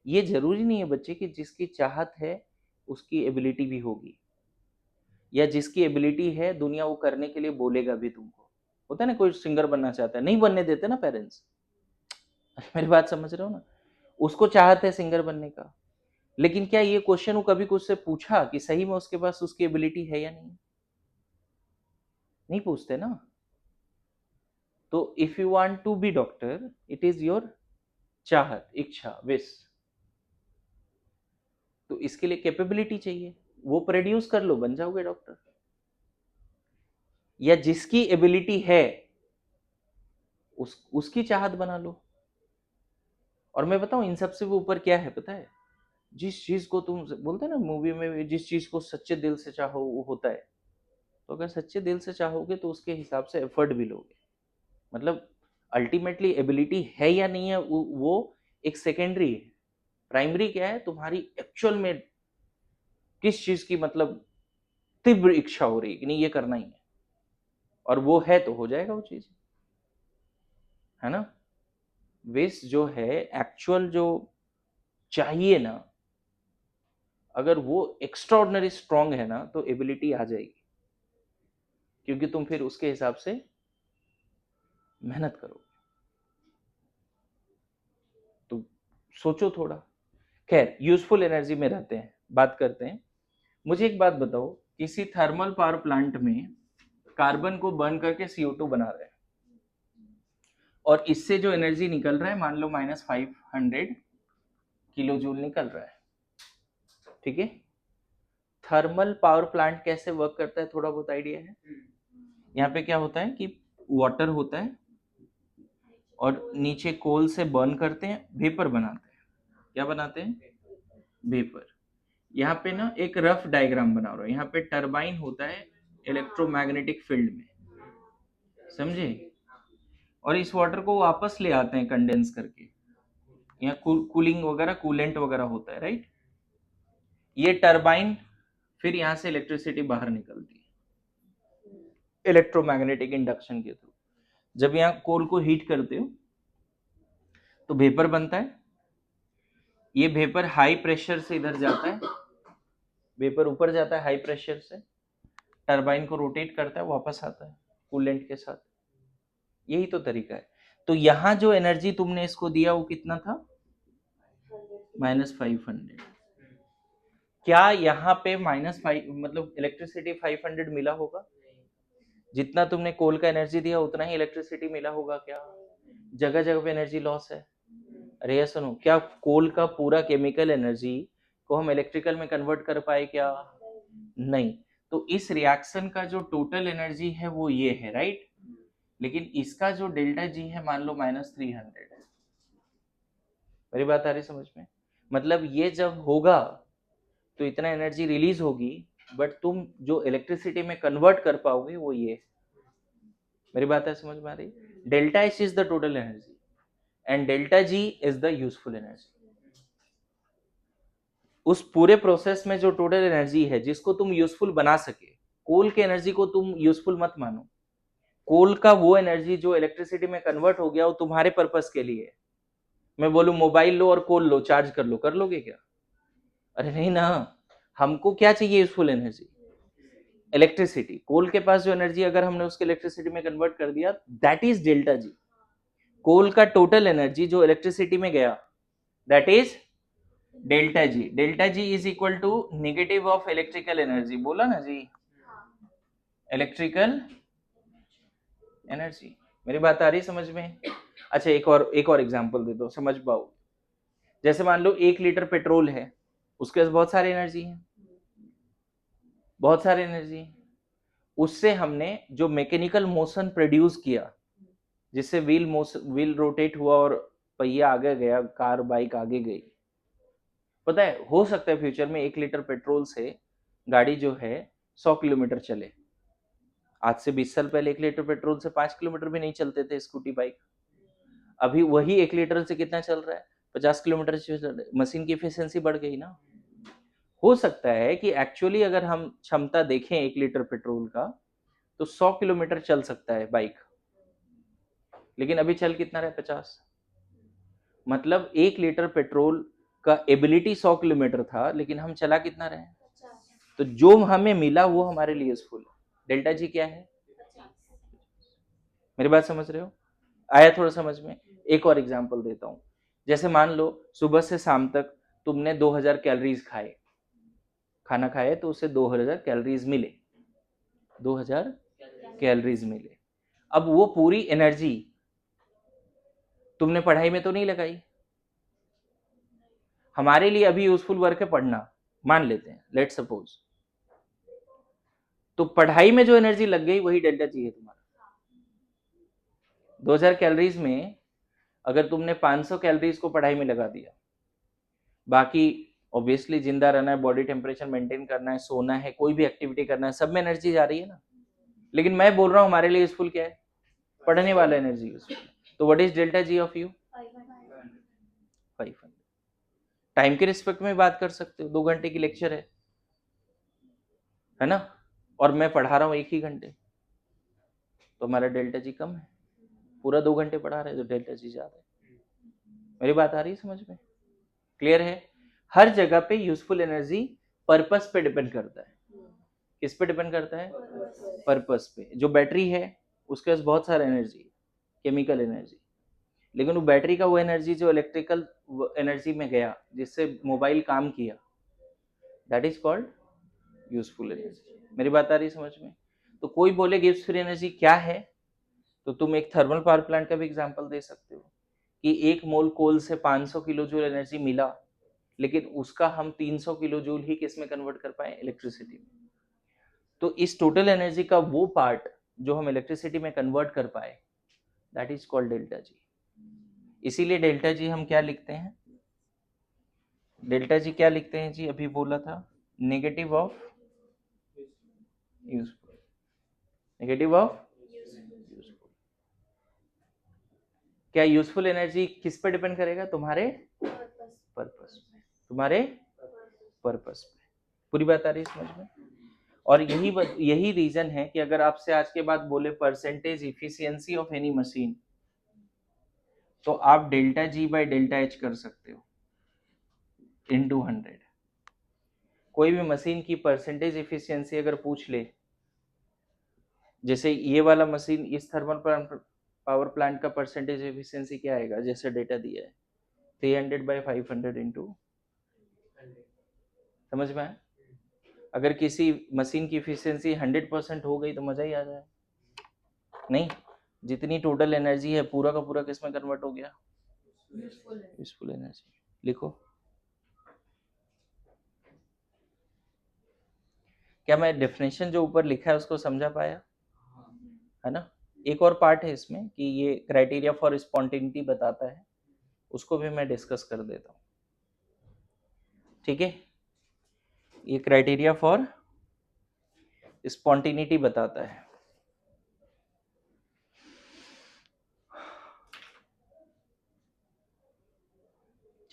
Speaker 1: ये जरूरी नहीं है बच्चे कि जिसकी चाहत है उसकी एबिलिटी भी होगी, या जिसकी एबिलिटी है दुनिया वो करने के लिए बोलेगा भी तुमको। होता है ना, कोई सिंगर बनना चाहता है, नहीं बनने देते ना पेरेंट्स। मेरी बात समझ रहे हो ना, उसको चाहत है सिंगर बनने का, लेकिन क्या ये क्वेश्चन वो कभी कुछ से पूछा कि सही में उसके पास उसकी एबिलिटी है या नहीं, नहीं पूछते ना। तो if you want to be doctor, it is your चाहत, इच्छा, विश। तो इसके लिए कैपेबिलिटी चाहिए, वो प्रोड्यूस कर लो, बन जाओगे डॉक्टर। या जिसकी एबिलिटी है उसकी चाहत बना लो। और मैं बताऊं इन सबसे वो ऊपर क्या है पता है, जिस चीज को तुम बोलते हैं ना मूवी में, जिस चीज को सच्चे दिल से चाहो वो होता है। तो अगर सच्चे दिल से चाहोगे तो उसके हिसाब से एफर्ट भी लोगे। मतलब अल्टीमेटली एबिलिटी है या नहीं है वो एक सेकेंडरी है। प्राइमरी क्या है, तुम्हारी एक्चुअल में किस चीज की मतलब तीव्र इच्छा हो रही है कि नहीं ये करना ही है, और वो है तो हो जाएगा वो चीज, है ना। विश जो है एक्चुअल जो चाहिए ना, अगर वो एक्स्ट्राऑर्डिनरी स्ट्रांग है ना तो एबिलिटी आ जाएगी, क्योंकि तुम फिर उसके हिसाब से मेहनत करो। तो सोचो थोड़ा। खैर यूजफुल एनर्जी में रहते हैं, बात करते हैं। मुझे एक बात बताओ, किसी थर्मल पावर प्लांट में कार्बन को बर्न करके CO2 बना रहे हैं, और इससे जो एनर्जी निकल रहा है मान लो -500 किलो जूल निकल रहा है, ठीक है। थर्मल पावर प्लांट कैसे वर्क करता है थोड़ा बहुत आइडिया है। यहाँ पे क्या होता है कि वाटर होता है और नीचे कोल से बर्न करते हैं, वेपर बनाते हैं। क्या बनाते हैं? वेपर। यहाँ पे ना एक रफ डायग्राम बना रहा हूँ। यहाँ पे टरबाइन होता है इलेक्ट्रोमैग्नेटिक फील्ड में, समझे। और इस वाटर को वापस ले आते हैं कंडेंस करके, यहाँ कूलिंग वगैरह कूलेंट वगैरह होता है, राइट। ये टरबाइन फिर यहाँ से इलेक्ट्रिसिटी बाहर निकलती है इलेक्ट्रोमैग्नेटिक इंडक्शन के थ्रू। जब यहाँ कोल को हीट करते हो तो वेपर बनता है। ये वेपर हाई प्रेशर से इधर जाता है, वेपर ऊपर जाता है हाई प्रेशर से, टरबाइन को रोटेट करता है, वापस आता है कूलेंट के साथ। यही तो तरीका है। तो यहाँ जो एनर्जी तुमने इसको दिया वो कितना था? -500। क्या यहाँ पे -5 मतलब इलेक्ट्रिसिटी 500 मिला होगा? जितना तुमने कोल का एनर्जी दिया उतना ही इलेक्ट्रिसिटी मिला होगा क्या? जगह जगह पे एनर्जी लॉस है। अरे ये सुनो, क्या कोल का पूरा केमिकल एनर्जी को हम इलेक्ट्रिकल में कन्वर्ट कर पाए क्या? नहीं। तो इस रिएक्शन का जो टोटल एनर्जी है वो ये है, राइट। लेकिन इसका जो डेल्टा जी है मान लो -300 है। मेरी बात आ रही समझ में? मतलब ये जब होगा तो इतना एनर्जी रिलीज होगी, बट तुम जो इलेक्ट्रिसिटी में कन्वर्ट कर पाओगे वो ये। मेरी बात है समझ में आ रही? Delta H is the total energy and delta G is the useful energy. उस पूरे प्रोसेस में जो टोटल एनर्जी है जिसको तुम यूजफुल बना सके, कोल के एनर्जी को तुम यूजफुल मत मानो। कोल का वो एनर्जी जो इलेक्ट्रिसिटी में कन्वर्ट हो गया वो तुम्हारे पर्पस के लिए है। मैं बोलूं मोबाइल लो और कोल लो, चार्ज कर लो, कर लोगे क्या? अरे नहीं ना। हमको क्या चाहिए? Useful energy, electricity. कोल के पास जो एनर्जी अगर हमने उसके इलेक्ट्रिसिटी में कन्वर्ट कर दिया, that is delta G. Coal का टोटल एनर्जी जो इलेक्ट्रिसिटी में गया, that is delta G. Delta G is equal to negative of electrical energy. बोला ना जी, इलेक्ट्रिकल एनर्जी। मेरी बात आ रही समझ में? अच्छा एक और एग्जांपल दे दो समझ पाओ। जैसे मान लो 1 लीटर पेट्रोल है, उसके पास बहुत सारी एनर्जी है, बहुत सारी एनर्जी। उससे हमने जो मैकेनिकल मोशन प्रोड्यूस किया, जिससे व्हील रोटेट हुआ और पहिया आगे गया, कार बाइक आगे गई। पता है हो सकता है फ्यूचर में 1 लीटर पेट्रोल से गाड़ी जो है 100 किलोमीटर चले। आज से 20 साल पहले 1 लीटर पेट्रोल से 5 किलोमीटर भी नहीं चलते थे स्कूटी बाइक। अभी वही 1 लीटर से कितना चल रहा है? 50 किलोमीटर से चल रहा है। मशीन की एफिशिएंसी बढ़ गई ना। हो सकता है कि एक्चुअली अगर हम क्षमता देखें 1 लीटर पेट्रोल का तो 100 किलोमीटर चल सकता है बाइक, लेकिन अभी चल कितना रहा है? 50। मतलब 1 लीटर पेट्रोल का एबिलिटी 100 किलोमीटर था, लेकिन हम चला कितना रहे हैं? तो जो हमें मिला वो हमारे लिए यूजफुल है। डेल्टा जी क्या है? मेरी बात समझ रहे हो? आया थोड़ा समझ में? एक और एग्जांपल देता हूं। जैसे मान लो सुबह से शाम तक तुमने 2000 कैलोरीज खाए, खाना खाए तो उससे 2000 कैलोरीज मिले, 2000 कैलोरीज मिले। अब वो पूरी एनर्जी तुमने पढ़ाई में तो नहीं लगाई। हमारे लिए अभी यूजफुल वर्क है पढ़ना, मान लेते हैं, लेट सपोज। तो पढ़ाई में जो एनर्जी लग गई वही डेल्टा जी है तुम्हारा। 2000 कैलोरीज में अगर तुमने 500 कैलोरीज को पढ़ाई में लगा दिया, बाकी ऑब्वियसली जिंदा रहना है, बॉडी टेम्परेचर मेंटेन करना है, सोना है, कोई भी एक्टिविटी करना है, सब में एनर्जी जा रही है ना। लेकिन मैं बोल रहा हूं हमारे लिए यूजफुल क्या है? पढ़ने वाला एनर्जी यूजफुल। तो what is delta ji of you? 500। Time के रिस्पेक्ट में बात कर सकते हो, 2 घंटे की लेक्चर है, है ना, और मैं पढ़ा रहा हूँ 1 ही घंटे, तो हमारा डेल्टा जी कम है। पूरा 2 घंटे पढ़ा रहे तो डेल्टा जी ज्यादा है। मेरी बात आ रही है समझ में? क्लियर है? हर जगह पे यूजफुल एनर्जी पर्पस पे डिपेंड करता है। किस पे डिपेंड करता है? पर्पस पे। जो बैटरी है उसके पास बहुत सारा एनर्जी है, केमिकल एनर्जी, लेकिन वो बैटरी का वो एनर्जी जो इलेक्ट्रिकल एनर्जी में गया, जिससे मोबाइल काम किया, that is called useful energy. मेरी बात आ रही है समझ में? तो कोई बोले गिब्स फ्री एनर्जी क्या है, तो तुम एक थर्मल पावर प्लांट का भी एग्जांपल दे सकते हो कि 1 मोल कोल से 500 किलो जूल एनर्जी मिला, लेकिन उसका हम 300 किलो जूल ही किस में कन्वर्ट कर पाए? इलेक्ट्रिसिटी में। तो इस टोटल एनर्जी का वो पार्ट जो हम इलेक्ट्रिसिटी में कन्वर्ट कर पाए, that is called delta G. इसीलिए डेल्टा जी हम क्या लिखते हैं? डेल्टा जी क्या लिखते हैं जी? अभी बोला था, negative of useful, negative of useful. क्या यूजफुल एनर्जी किस पे डिपेंड करेगा? तुम्हारे पर्पस पे, तुम्हारे पर्पस पे। पूरी बात आ रही है समझ में? और यही रीजन है कि अगर आपसे आज के बाद बोले percentage efficiency of any machine, तो आप delta G by delta H कर सकते हो इनटू 100। कोई भी मशीन की परसेंटेज इफिशियंसी अगर पूछ ले, जैसे ये वाला मशीन, इस थर्मल पावर प्लांट का परसेंटेज एफिशिएंसी क्या आएगा? जैसे डेटा दिया है 300/500 इंटू, समझ में आया? अगर किसी मशीन की एफिशिएंसी 100% हो गई तो मजा ही आ जाए। नहीं, जितनी टोटल एनर्जी है पूरा का पूरा किस में कन्वर्ट हो गया? Useful energy. लिखो। क्या मैं डेफिनेशन जो ऊपर लिखा है उसको समझा पाया? है ना? एक और पार्ट है इसमें कि ये क्राइटेरिया फॉर स्पॉन्टेनिटी बताता है, उसको भी मैं डिस्कस कर देता हूँ। ठीक है, ये क्राइटेरिया फॉर स्पॉन्टेनिटी बताता है।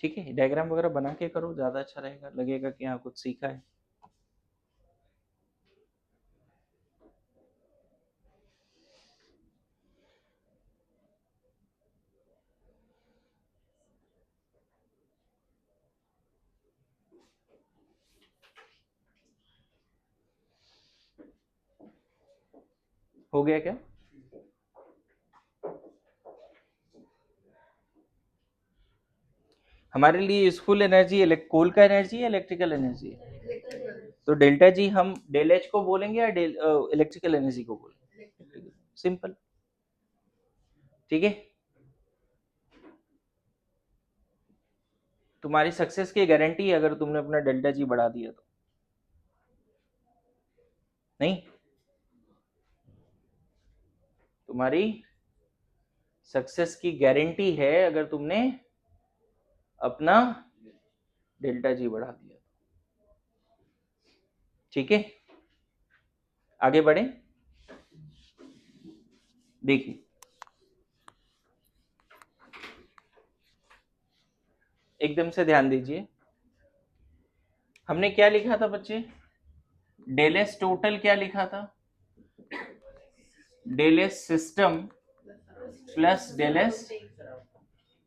Speaker 1: ठीक है, डायग्राम वगैरह बना के करो, ज्यादा अच्छा रहेगा, लगेगा कि हाँ कुछ सीखा है। हो गया क्या? हमारे लिए यूजफुल एनर्जी कोल का एनर्जी है, इलेक्ट्रिकल एनर्जी है? तो डेल्टा जी हम डेल एच को बोलेंगे या इलेक्ट्रिकल एनर्जी को बोलेंगे? सिंपल। ठीक है, तुम्हारी सक्सेस की गारंटी है अगर तुमने अपना डेल्टा जी बढ़ा दिया तो। नहीं, तुम्हारी सक्सेस की गारंटी है अगर तुमने अपना डेल्टा जी बढ़ा दिया। ठीक है, आगे बढ़े। देखिए, एकदम से ध्यान दीजिए, हमने क्या लिखा था बच्चे? डेल एस टोटल क्या लिखा था? Del S system plus del S,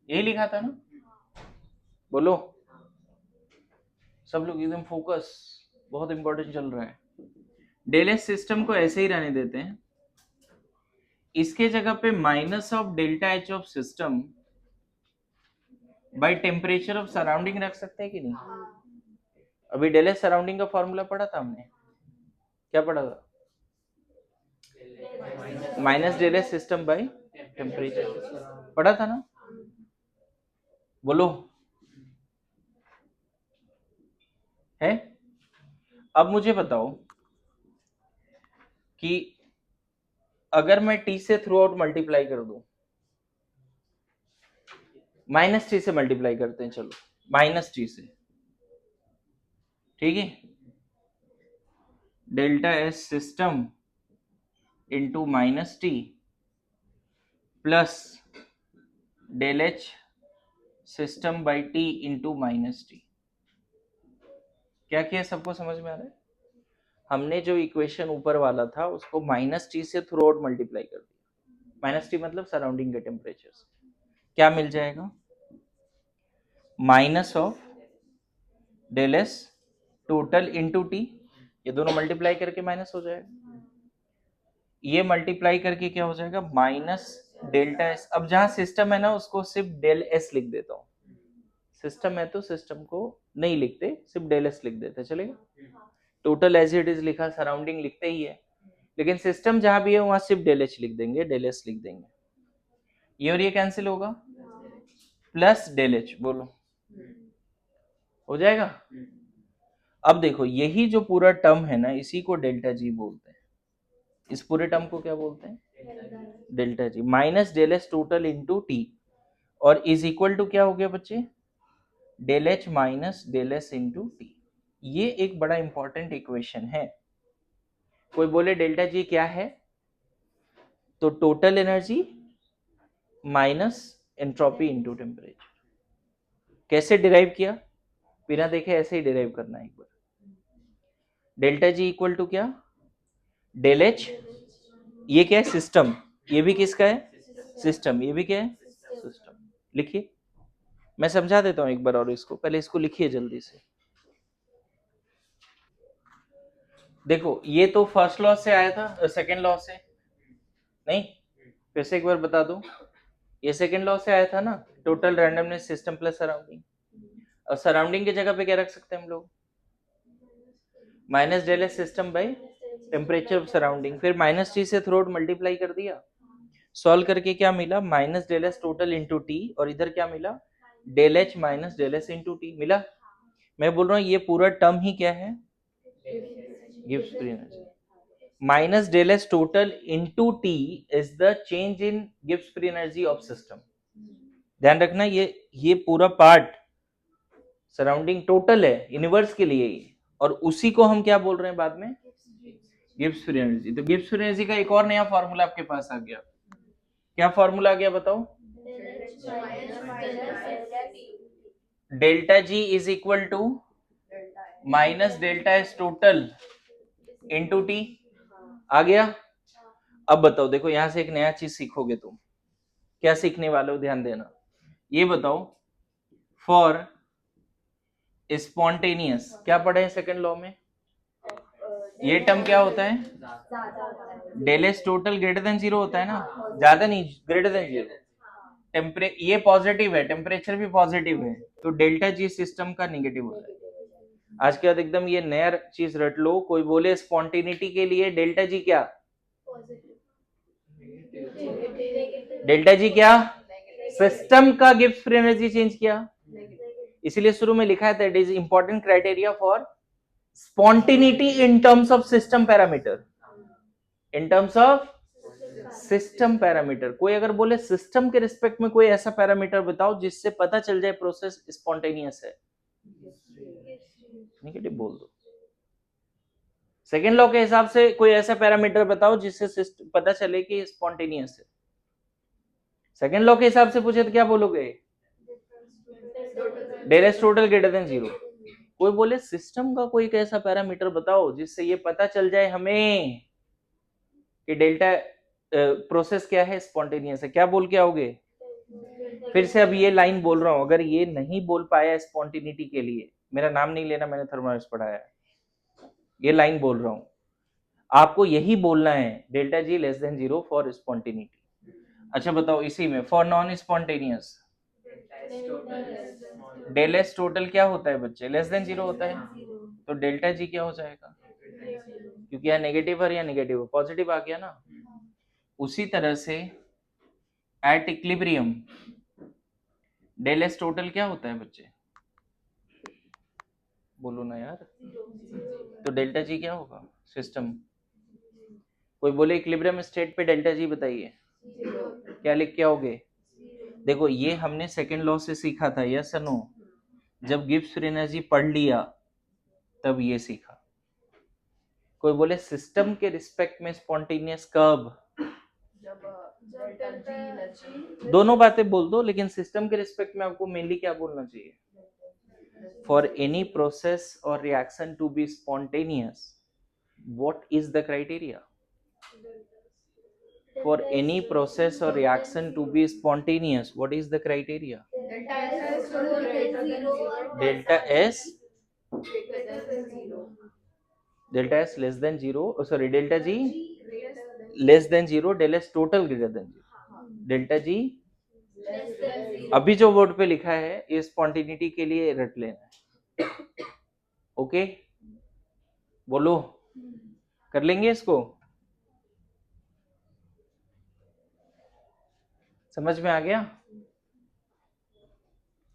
Speaker 1: यही लिखा था ना? बोलो सब लोग एकदम फोकस, बहुत इंपॉर्टेंट चल रहा है। डेल एस सिस्टम को ऐसे ही रहने देते हैं, इसके जगह पे minus of delta H of system by temperature of surrounding रख सकते हैं कि नहीं? अभी डेल एस सराउंडिंग का फॉर्मूला पढ़ा था हमने, क्या पढ़ा था? Minus del S system by temperature, पढ़ा था ना? बोलो, है? अब मुझे बताओ कि अगर मैं टी से थ्रू आउट मल्टीप्लाई कर दूं, माइनस टी से मल्टीप्लाई करते हैं, चलो माइनस टी से, ठीक है, delta S system into minus T plus del H system by T into minus T. क्या किया? सबको समझ में आ रहा है? हमने जो इक्वेशन ऊपर वाला था उसको माइनस टी से थ्रू आउट मल्टीप्लाई कर दिया। माइनस टी मतलब सराउंडिंग के टेम्परेचर से क्या मिल जाएगा, minus of del S total into T, ये दोनों मल्टीप्लाई करके माइनस हो जाएगा, ये मल्टीप्लाई करके क्या हो जाएगा माइनस डेल्टा एस। अब जहां सिस्टम है ना उसको सिर्फ डेल एस लिख देता हूँ, सिस्टम है तो सिस्टम को नहीं लिखते, सिर्फ डेल एस लिख देते चलेगा। टोटल एज इट इज लिखा, सराउंडिंग लिखते ही है, लेकिन सिस्टम जहां भी है वहां सिर्फ डेल एच लिख देंगे, डेल एस लिख देंगे। ये और ये कैंसिल होगा, प्लस डेल एच, बोलो हो जाएगा। अब देखो यही जो पूरा टर्म है ना इसी को डेल्टा जी बोलते हैं, इस पूरे टर्म को क्या बोलते हैं, delta G. Minus del H total into T और इज इक्वल टू क्या हो गया बच्चे, del H minus del S into T. ये एक बड़ा इंपॉर्टेंट इक्वेशन है। कोई बोले डेल्टा जी क्या है, तो total energy minus entropy into temperature. कैसे डिराइव किया, बिना देखे ऐसे ही डिराइव करना है एक बार। डेल्टा जी इक्वल टू क्या, डेल एच, ये क्या है सिस्टम, ये भी किसका है सिस्टम, ये भी क्या है सिस्टम। लिखिए, मैं समझा देता हूं एक बार और इसको, पहले इसको लिखिए जल्दी से। देखो ये तो फर्स्ट लॉ से आया था, सेकेंड लॉ से नहीं, फिर से एक बार बता दूं, ये सेकेंड लॉ से आया था ना, total randomness system plus surrounding. और सराउंडिंग की जगह पे क्या रख सकते हैं हम लोग, minus del S system by temperature of surrounding, फिर माइनस टी से थ्रू आउट मल्टीप्लाई कर दिया, सॉल्व करके क्या मिला minus del S total into T, और इधर क्या मिला del H minus del S into T मिला। मैं बोल रहा हूँ ये पूरा टर्म ही क्या है, Gibbs free energy. Minus del S total into T is the change in Gibbs free energy of system. ध्यान रखना ये पूरा पार्ट सराउंडिंग टोटल है यूनिवर्स के लिए ही, और उसी को हम क्या बोल रहे हैं बाद में, गिब्स फ्री एनर्जी। तो गिब्स फ्री एनर्जी का एक और नया फॉर्मूला आपके पास आ गया, क्या फॉर्मूला आ गया बताओ, delta G is equal to minus delta S total into T, आ गया। अब बताओ, देखो यहां से एक नया चीज सीखोगे तुम, क्या सीखने वाले हो ध्यान देना। ये बताओ फॉर स्पॉन्टेनियस क्या पढ़े हैं सेकंड लॉ में, ये टर्म क्या होता है, del S total greater than zero होता है ना, ज्यादा नहीं ग्रेटर देन जीरो। ये पॉजिटिव है, टेम्परेचर भी पॉजिटिव है, तो डेल्टा जी सिस्टम का नेगेटिव होता है। आज के बाद एकदम ये नया चीज रट लो, कोई बोले स्पॉन्टेनिटी के लिए डेल्टा जी क्या, डेल्टा जी क्या, सिस्टम का गिब्स फ्री एनर्जी चेंज किया, इसीलिए शुरू में लिखा है that is important criteria for spontaneity in terms of system parameter, in terms of system parameter. कोई अगर बोले सिस्टम के रिस्पेक्ट में कोई ऐसा पैरामीटर बताओ जिससे पता चल जाए प्रोसेस स्पॉन्टेनियस है, नेगेटिव बोल दो। सेकेंड लॉ के हिसाब से कोई ऐसा पैरामीटर बताओ जिससे पता चले कि स्पॉन्टेनियस है। सेकेंड लॉ के हिसाब से पूछे तो क्या बोलोगे, del S total greater than zero. कोई बोले सिस्टम का कोई ऐसा पैरामीटर बताओ जिससे ये पता चल जाए हमें कि डेल्टा प्रोसेस क्या है, स्पॉन्टेनियस है, क्या बोल के आओगे। फिर से अब ये लाइन बोल रहा हूं, अगर ये नहीं बोल पाया स्पॉन्टेनिटी के लिए, मेरा नाम नहीं लेना, मैंने थर्मोडायनामिक्स पढ़ाया है, ये लाइन बोल रहा हूं, आपको यही बोलना है delta G less than zero for spontaneity. अच्छा बताओ इसी में for non spontaneous del S total क्या होता है बच्चे, लेस देन जीरो होता है, तो डेल्टा जी क्या हो जाएगा, क्योंकि यहाँ नेगेटिव और यहाँ नेगेटिव, पॉजिटिव आ गया ना। उसी तरह से at equilibrium del S total क्या होता है बच्चे, बोलो ना यार, तो डेल्टा जी क्या होगा सिस्टम। कोई बोले इक्विलिब्रियम स्टेट पे डेल्टा जी बताइए, क्या लिख के आओगे। देखो ये हमने सेकेंड लॉ से सीखा था, यस नो, जब गिब्स फ्री एनर्जी पढ़ लिया तब ये सीखा। कोई बोले सिस्टम के रिस्पेक्ट में स्पॉन्टेनियस कब, दोनों बातें बोल दो, लेकिन सिस्टम के रिस्पेक्ट में आपको मेनली क्या बोलना चाहिए, फॉर एनी प्रोसेस और reaction to be spontaneous what is the criteria for any process or reaction to be spontaneous? What is the criteria? Delta S delta S less than 0, sorry, delta G less than 0, del S total greater than 0, delta G अभी जो बोर्ड पे लिखा है ये स्पॉन्टिनिटी के लिए रट लेना है। ओके, बोलो, कर लेंगे इसको? समझ में आ गया?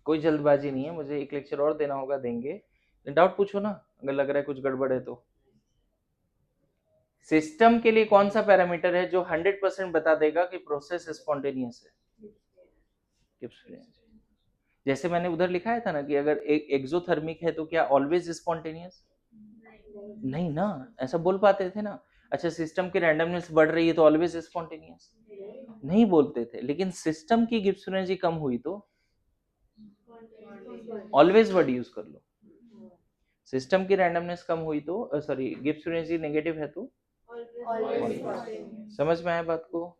Speaker 1: कोई जल्दबाजी नहीं है, मुझे एक लेक्चर और देना होगा, देंगे। डाउट पूछो ना, अगर लग रहा है कुछ गड़बड़ है तो। सिस्टम के लिए कौन सा पैरामीटर है जो 100% बता देगा कि प्रोसेस स्पॉन्टेनियस है? जैसे मैंने उधर लिखाया था ना कि अगर एक एक्सोथर्मिक है तो क्या ऑलवेज स्पॉन्टेनियस? नहीं ना, ऐसा बोल पाते थे ना। अच्छा, सिस्टम की रैंडमनेस बढ़ रही है तो ऑलवेज स्पॉन्टेनियस नहीं बोलते थे, लेकिन सिस्टम की गिब्स एनर्जी कम हुई तो ऑलवेज वर्ड यूज कर लो। सिस्टम की रैंडमनेस कम हुई तो, सॉरी, गिब्स एनर्जी नेगेटिव है तो समझ में आया बात को?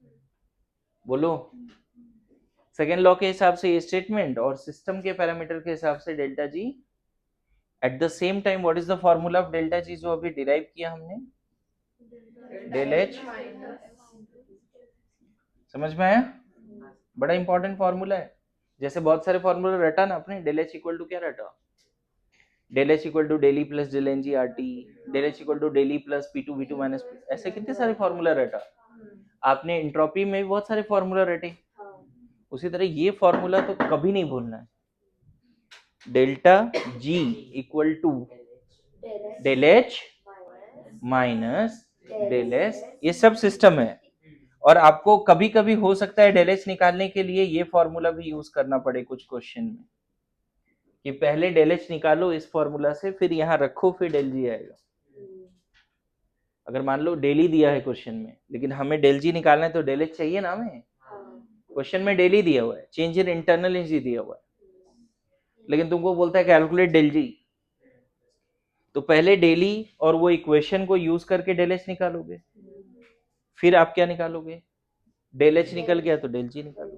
Speaker 1: बोलो। सेकेंड लॉ के हिसाब से ये स्टेटमेंट और सिस्टम के पैरामीटर के हिसाब से delta G. At the same time what is the formula of delta G जो अभी डिराइव किया हमने? Del H. समझ में आया? बड़ा इंपॉर्टेंट फॉर्मूला है। जैसे बहुत सारे फॉर्मूला रटा ना अपने, डेल एच इक्वल टू क्या रटा? Del H equal to del E plus del N G R T, del H equal to del E plus P two V two minus, ऐसे कितने सारे फॉर्मूला रटा आपने। एंट्रोपी में भी बहुत सारे फॉर्मूला रटे। उसी तरह ये फॉर्मूला तो कभी नहीं भूलना है। Delta G equal to del H minus del S, ये सब सिस्टम है। और आपको कभी कभी हो सकता है डेल एच निकालने के लिए ये फॉर्मूला भी यूज करना पड़े कुछ क्वेश्चन में, कि पहले डेल एच निकालो इस फॉर्मूला से, फिर यहाँ रखो, फिर डेल जी आएगा। अगर मान लो डेल ही दिया है क्वेश्चन में, लेकिन हमें डेल जी निकालना है तो डेल एच चाहिए ना हमें। क्वेश्चन में डेल ही दिया हुआ है, चेंज इन इंटरनल एनर्जी दिया हुआ है, लेकिन तुमको बोलता है कैलकुलेट डेल जी, तो पहले डेली और वो इक्वेशन को यूज करके डेल एच निकालोगे, फिर आप क्या निकालोगे? डेल एच निकल गया तो डेल जी निकालो।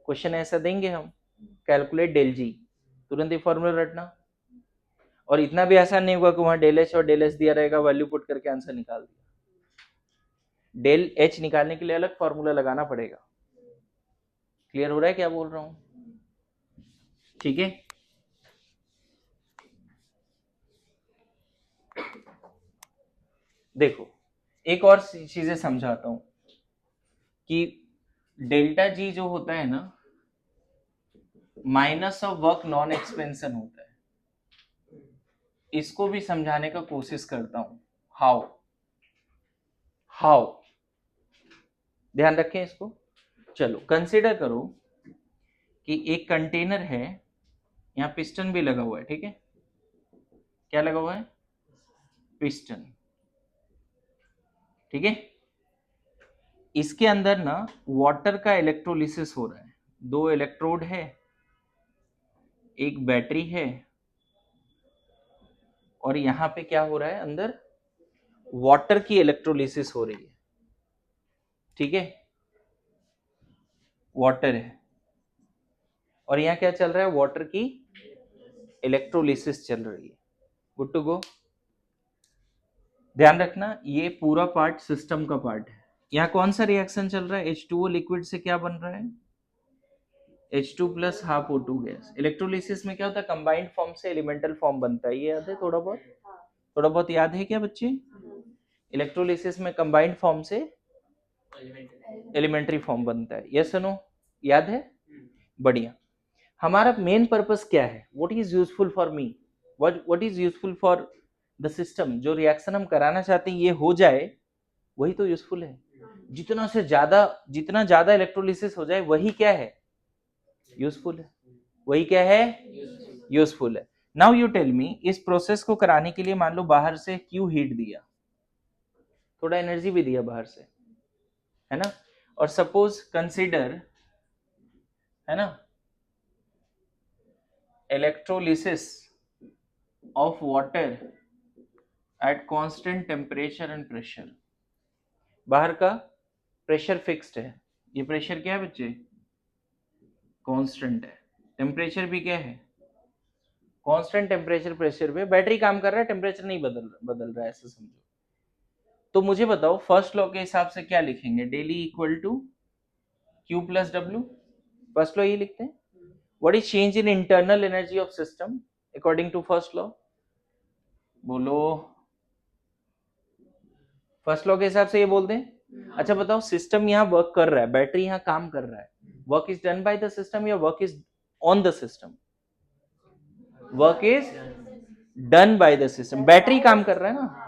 Speaker 1: क्वेश्चन ऐसा देंगे हम, कैलकुलेट डेल जी, तुरंत ही फॉर्मूला रटना। और इतना भी आसान नहीं होगा कि वहां डेल एच और डेल एस दिया रहेगा, वैल्यू पुट करके आंसर निकाल दिया। डेल एच निकालने के लिए अलग फॉर्मूला लगाना पड़ेगा। क्लियर हो रहा है क्या बोल रहा हूं? ठीक है, देखो एक और चीजें समझाता हूं कि डेल्टा जी जो होता है ना, minus of work non expansion होता है। इसको भी समझाने का कोशिश करता हूं। हाउ हाउ ध्यान रखें इसको। चलो कंसिडर करो कि एक कंटेनर है, यहाँ पिस्टन भी लगा हुआ है, ठीक है? क्या लगा हुआ है? पिस्टन, ठीक है? इसके अंदर ना वाटर का इलेक्ट्रोलिसिस हो रहा है। दो इलेक्ट्रोड है, एक बैटरी है, और यहाँ पे क्या हो रहा है? अंदर वाटर की इलेक्ट्रोलिसिस हो रही है, ठीक है? वाटर है और यहाँ क्या चल रहा है? वाटर की इलेक्ट्रोलिसिस चल रही है। Good to go. ध्यान रखना ये पूरा पार्ट सिस्टम का पार्ट है। यहाँ कौन सा रिएक्शन चल रहा है? H2O लिक्विड से क्या बन रहा है? H2 plus half O2 gas. Electrolysis में क्या होता है? कंबाइंड फॉर्म से एलिमेंटल फॉर्म बनता है, ये याद है? थोड़ा बहुत याद है क्या बच्चे? इलेक्ट्रोलिसिस में कंबाइंड फॉर्म से एलिमेंट्री फॉर्म बनता है, यस नो? याद है? बढ़िया। हमारा मेन पर्पस क्या है? What is useful for me, what is useful for the system? जो रिएक्शन हम कराना चाहते हैं ये हो जाए, वही तो यूजफुल है। जितना ज्यादा इलेक्ट्रोलिसिस हो जाए वही क्या है? यूजफुल है। वही क्या है? यूजफुल है। नाउ यू टेल मी, इस प्रोसेस को कराने के लिए मान लो बाहर से क्यू हीट दिया, थोड़ा एनर्जी भी दिया बाहर से, है ना? और सपोज कंसीडर, है ना, electrolysis of water at constant temperature and pressure. बाहर का प्रेशर फिक्स्ड है, ये प्रेशर क्या है बच्चे, कांस्टेंट है, टेम्परेचर भी क्या है कांस्टेंट टेम्परेचर प्रेशर पे बैटरी काम कर रहा है, टेम्परेचर नहीं बदल रहा है, ऐसे समझो। तो मुझे बताओ फर्स्ट लॉ के हिसाब से क्या लिखेंगे, del U equal to Q plus W, first law ये लिखते हैं। What is change in internal energy of system according to first law, बोलो फर्स्ट लॉ के हिसाब से ये बोल दें। अच्छा बताओ सिस्टम यहाँ वर्क कर रहा है, बैटरी यहाँ काम कर रहा है, work is done by the system या work is on the system, work is done by the system. Battery काम कर रहा है ना,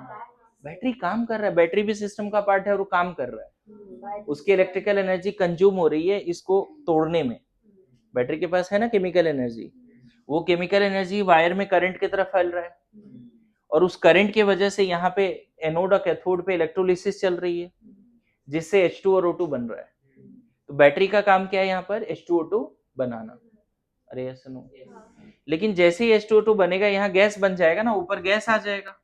Speaker 1: बैटरी काम कर रहा है, बैटरी भी सिस्टम का पार्ट है और वो काम कर रहा है, उसकी इलेक्ट्रिकल एनर्जी कंज्यूम हो रही है इसको तोड़ने में। बैटरी के पास है ना केमिकल एनर्जी, वो केमिकल एनर्जी वायर में करंट की तरफ फैल रहा है और उस करंट की वजह से यहाँ पे एनोड और कैथोड पे इलेक्ट्रोलिसिस चल रही है जिससे H2 और O2 बन रहा है। तो बैटरी का काम क्या है यहाँ पर, H2O2 बनाना। अरे ऐसा नो, लेकिन जैसे ही H2O2 बनेगा यहाँ गैस बन जाएगा ना, ऊपर गैस आ जाएगा,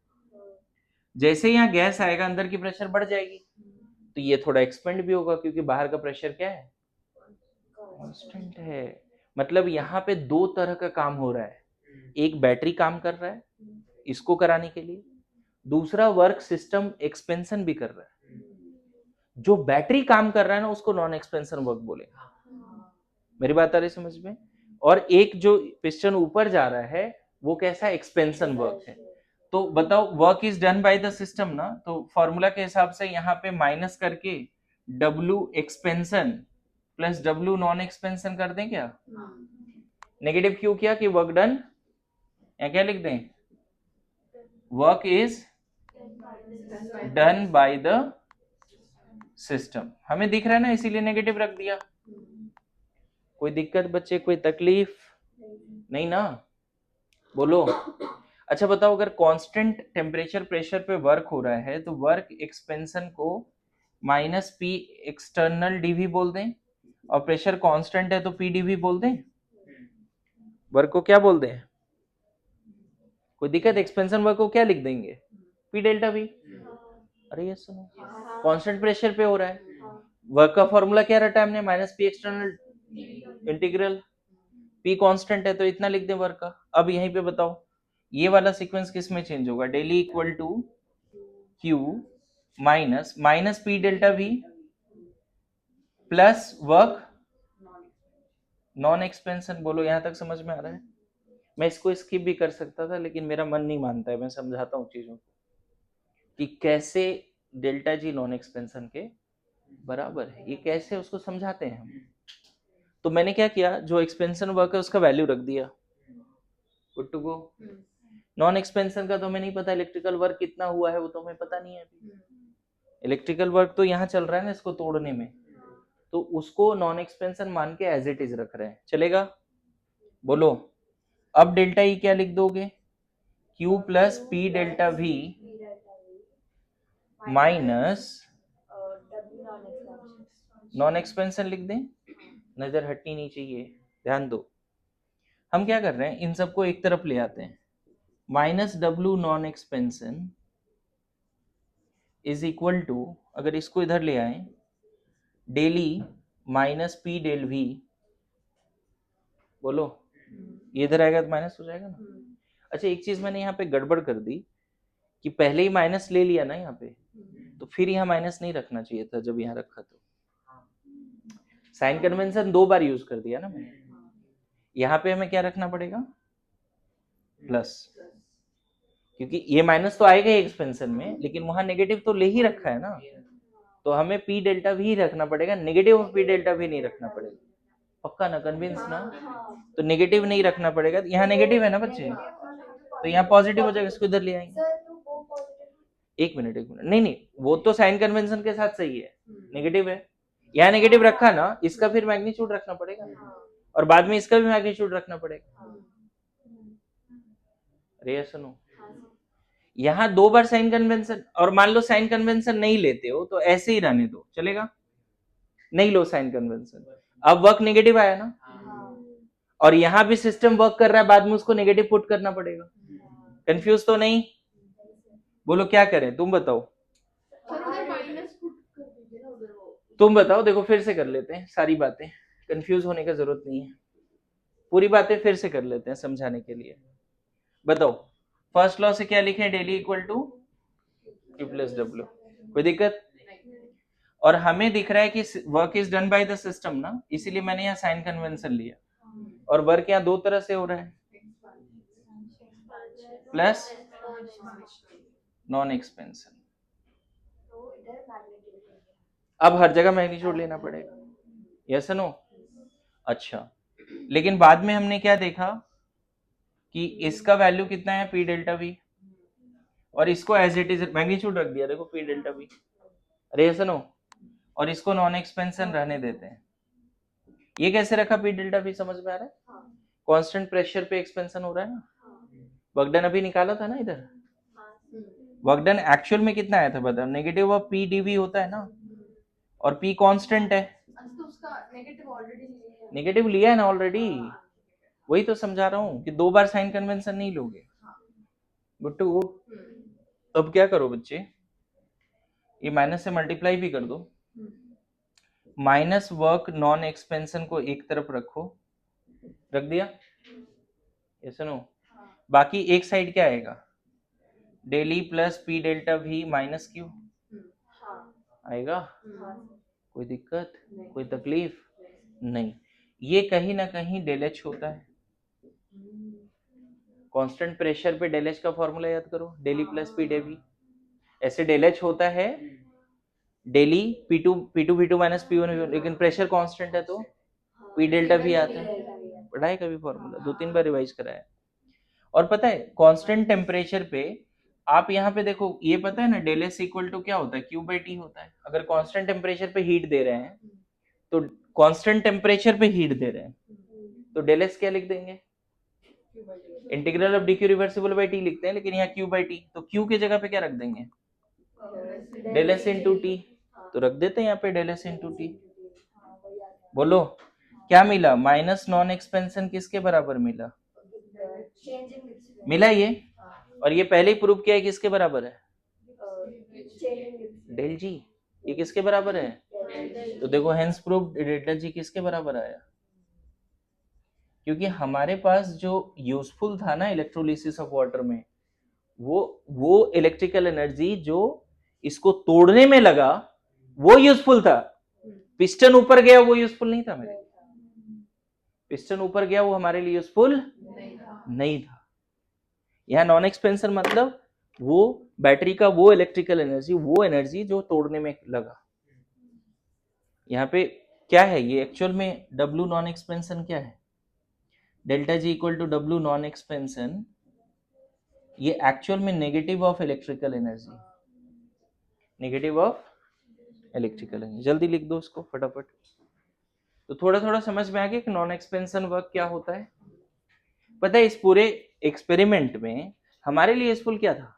Speaker 1: जैसे ही यहाँ गैस आएगा अंदर की प्रेशर बढ़ जाएगी, तो ये थोड़ा एक्सपेंड भी होगा क्योंकि बाहर का प्रेशर क्या है, कांस्टेंट है। मतलब यहाँ पे दो तरह का काम हो रहा है, एक बैटरी काम कर रहा है इसको कराने के लिए, दूसरा वर्क सिस्टम एक्सपेंशन भी कर रहा है। जो बैटरी काम कर रहा है ना उसको नॉन एक्सपेंशन वर्क बोलेंगे, मेरी बात आ रही समझ में। और एक जो पिस्टन ऊपर जा रहा है वो कैसा एक्सपेंशन वर्क है। तो बताओ work is done by the system ना, तो फॉर्मूला के हिसाब से यहाँ पे माइनस करके W expansion plus W non expansion कर दें क्या, नेगेटिव क्यों किया कि वर्क डन, या क्या लिख दें, work is done by the system, हमें दिख रहा है ना इसीलिए नेगेटिव रख दिया। कोई दिक्कत बच्चे, कोई तकलीफ नहीं ना, बोलो। अच्छा बताओ अगर कांस्टेंट टेम्परेचर प्रेशर पे वर्क हो रहा है तो वर्क एक्सपेंशन को माइनस P एक्सटर्नल dV बोल दें और प्रेशर कांस्टेंट है तो P dV बोल दें, वर्क को क्या बोल दें, कोई दिक्कत, एक्सपेंशन वर्क को क्या लिख देंगे, P डेल्टा V। अरे ये सुनो कांस्टेंट प्रेशर पे हो रहा है, वर्क का फॉर्मूला क्या रटा हमने, minus P external integral, P constant है तो इतना लिख दें वर्क का। अब यहीं पे बताओ ये वाला सीक्वेंस किस में चेंज होगा, del U equal to Q minus minus P delta V plus work non expansion. बोलो यहां तक समझ में आ रहा है, मैं इसको स्किप भी कर सकता था लेकिन मेरा मन नहीं मानता है, मैं समझाता हूँ चीजों को कि कैसे डेल्टा जी नॉन एक्सपेंशन के बराबर है, ये कैसे उसको समझाते हैं हम। तो मैंने क्या किया, जो एक्सपेंशन वर्क है उसका वैल्यू रख दिया, good to go. Non expansion का तो हमें नहीं पता इलेक्ट्रिकल वर्क कितना हुआ है, वो तो हमें पता नहीं है अभी, इलेक्ट्रिकल वर्क तो यहाँ चल रहा है ना इसको तोड़ने में, तो उसको नॉन एक्सपेंशन मान के एज इट इज रख रहे हैं, चलेगा। बोलो अब डेल्टा ई क्या लिख दोगे, Q plus P delta V minus non expansion लिख दें, नजर हटनी नहीं चाहिए, ध्यान दो। हम क्या कर रहे हैं, इन सबको एक तरफ ले आते हैं, minus W non expansion is equal to, अगर इसको इधर ले आए, del U minus P del V, बोलो ये इधर आएगा तो माइनस हो जाएगा ना। अच्छा एक चीज मैंने यहाँ पे गड़बड़ कर दी कि पहले ही माइनस ले लिया ना यहाँ पे, तो फिर यहाँ माइनस नहीं रखना चाहिए था जब यहाँ रखा, तो साइन कन्वेंशन दो बार यूज कर दिया ना मैंने, यहाँ पे हमें क्या रखना पड़ेगा, प्लस, क्योंकि ये माइनस तो आएगा ही एक्सपेंशन में लेकिन वहां नेगेटिव तो ले ही रखा है ना, तो हमें P डेल्टा भी रखना पड़ेगा, नेगेटिव ऑफ P डेल्टा भी नहीं रखना पड़ेगा, पक्का ना, कन्विंस ना, तो नेगेटिव नहीं रखना पड़ेगा, यहाँ नेगेटिव है ना बच्चे, तो यहाँ पॉजिटिव हो जाएगा, इसको इधर ले आएंगे। एक मिनट नहीं नहीं, वो तो साइन कन्वेंशन के साथ सही है, नेगेटिव है, यहाँ नेगेटिव रखा ना, इसका फिर मैग्नीट्यूड रखना पड़ेगा और बाद में इसका भी मैग्नीट्यूड रखना पड़ेगा। अरे सुनो यहाँ दो बार साइन कन्वेंशन, और मान लो साइन कन्वेंशन नहीं लेते हो तो ऐसे ही रहने दो, चलेगा, नहीं लो साइन कन्वेंशन, अब वर्क नेगेटिव आया ना, और यहाँ भी सिस्टम वर्क कर रहा है, बाद में उसको नेगेटिव पुट करना पड़ेगा, कंफ्यूज तो नहीं, बोलो क्या करें, तुम बताओ,
Speaker 2: सर उधर माइनस पुट कर दीजिए ना उधर वो।
Speaker 1: तुम बताओ। देखो फिर से कर लेते हैं सारी बातें, कंफ्यूज होने का जरूरत नहीं है, पूरी बातें फिर से कर लेते हैं समझाने के लिए। बताओ फर्स्ट लॉ से क्या लिखे, del U equal to Q plus W, कोई दिक्कत? और हमें दिख रहा है कि work is done by the system ना, इसीलिए मैंने यहाँ साइन कन्वेंशन लिया। और वर्क यहाँ दो तरह से हो रहा है, प्लस नॉन एक्सपेंशन। अब हर जगह मैग्नीट्यूड लेना पड़ेगा, यस नो? अच्छा, लेकिन बाद में हमने क्या देखा कि इसका वैल्यू कितना है, पी डेल्टा वी, और इसको एज इट इज मैग्नीट्यूड रख दिया, देखो पी डेल्टा वी, अरे यस नो? और इसको नॉन एक्सपेंशन रहने देते हैं। ये कैसे रखा पी डेल्टा वी, समझ में आ रहा है? कांस्टेंट प्रेशर पे एक्सपेंशन हो रहा है ना। वर्क डन अभी निकाला था ना इधर, वर्क डन एक्चुअल में कितना आया था बताओ, नेगेटिव ऑफ पी डीवी होता है ना, और पी कांस्टेंट है।
Speaker 2: तो उसका नेगेटिव ऑलरेडी लिया है।
Speaker 1: नेगेटिव लिया है ना ऑलरेडी, वही तो समझा रहा हूँ कि दो बार साइन कन्वेंशन नहीं लोगे। Good to go. अब क्या करो बच्चे, ये माइनस से मल्टीप्लाई भी कर दो, माइनस वर्क नॉन एक्सपेंशन को एक तरफ रखो, रख दिया, ये सुनो। बाकी एक साइड क्या आएगा, daily plus P delta we minus Q आएगा। कोई दिक्कत, कोई तकलीफ नहीं। ये कहीं ना कहीं डेल एच होता है, कांस्टेंट प्रेशर पे डेल एच का फॉर्मूला याद करो, डेली प्लस पी डेवी। ऐसे डेल एच होता है daily P2 V2 minus P1 V1, लेकिन प्रेशर कांस्टेंट है तो P डेल्टा भी आता है। पढ़ाए कभी फॉर्मूला, 2-3 बार रिवाइज कराया। और पता है कांस्टेंट टेम्परेचर पे आप यहाँ पे देखो, ये पता है ना डेल एस इक्वल टू क्या होता है, क्यू बाई टी होता है। अगर कांस्टेंट टेम्परेचर पे हीट दे रहे हैं तो कांस्टेंट टेम्परेचर पे हीट दे रहे हैं तो डेल एस क्या लिख देंगे, integral of D Q reversible by T लिखते हैं, लेकिन यहाँ क्यू बाई टी, तो क्यू की जगह पे क्या रख देंगे, डेल एस इंटू टी, तो रख देते हैं यहाँ पे डेल एस इंटू टी। बोलो क्या मिला, माइनस नॉन एक्सपेंशन किसके बराबर मिला, मिला ये, और ये पहले ही प्रूव किया है किसके बराबर है, डेल जी, ये किसके बराबर है, तो देखो हेंस प्रूव डेल्टा जी किसके बराबर आया, क्योंकि हमारे पास जो यूजफुल था ना इलेक्ट्रोलिसिस ऑफ वाटर में, वो इलेक्ट्रिकल एनर्जी जो इसको तोड़ने में लगा वो यूजफुल था। पिस्टन ऊपर गया वो यूजफुल नहीं था, मेरे पिस्टन ऊपर गया वो हमारे लिए यूजफुल नहीं था। यहाँ नॉन एक्सपेंशन मतलब वो बैटरी का वो इलेक्ट्रिकल एनर्जी, वो एनर्जी जो तोड़ने में लगा। यहाँ पे क्या है, ये एक्चुअल में W नॉन एक्सपेंशन क्या है, delta G equal to W non expansion, ये एक्चुअल में negative of electrical energy, negative of electrical energy. जल्दी लिख दो उसको फटाफट। तो थोड़ा थोड़ा समझ में आ गया कि नॉन एक्सपेंशन वर्क क्या होता है। पता है इस पूरे एक्सपेरिमेंट में हमारे लिए यूजफुल क्या था,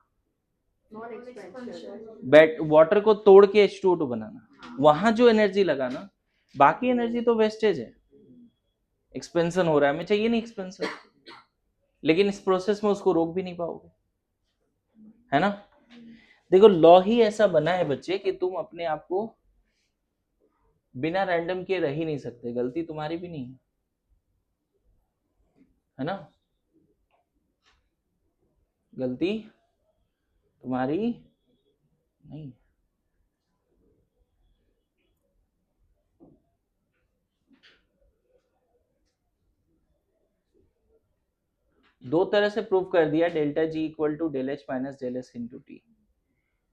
Speaker 1: वाटर को तोड़ के H2O2 बनाना। वहां जो एनर्जी लगा ना, बाकी एनर्जी तो वेस्टेज है, एक्सपेंशन हो रहा है, हमें चाहिए नहीं एक्सपेंशन, लेकिन इस प्रोसेस में उसको रोक भी नहीं पाओगे, है ना। देखो लॉ ही ऐसा बना है बच्चे कि तुम अपने आप को बिना रैंडम के रह ही नहीं सकते, गलती तुम्हारी भी नहीं है ना, गलती तुम्हारी नहीं। दो तरह से प्रूव कर दिया, delta G equal to del H minus del S into T.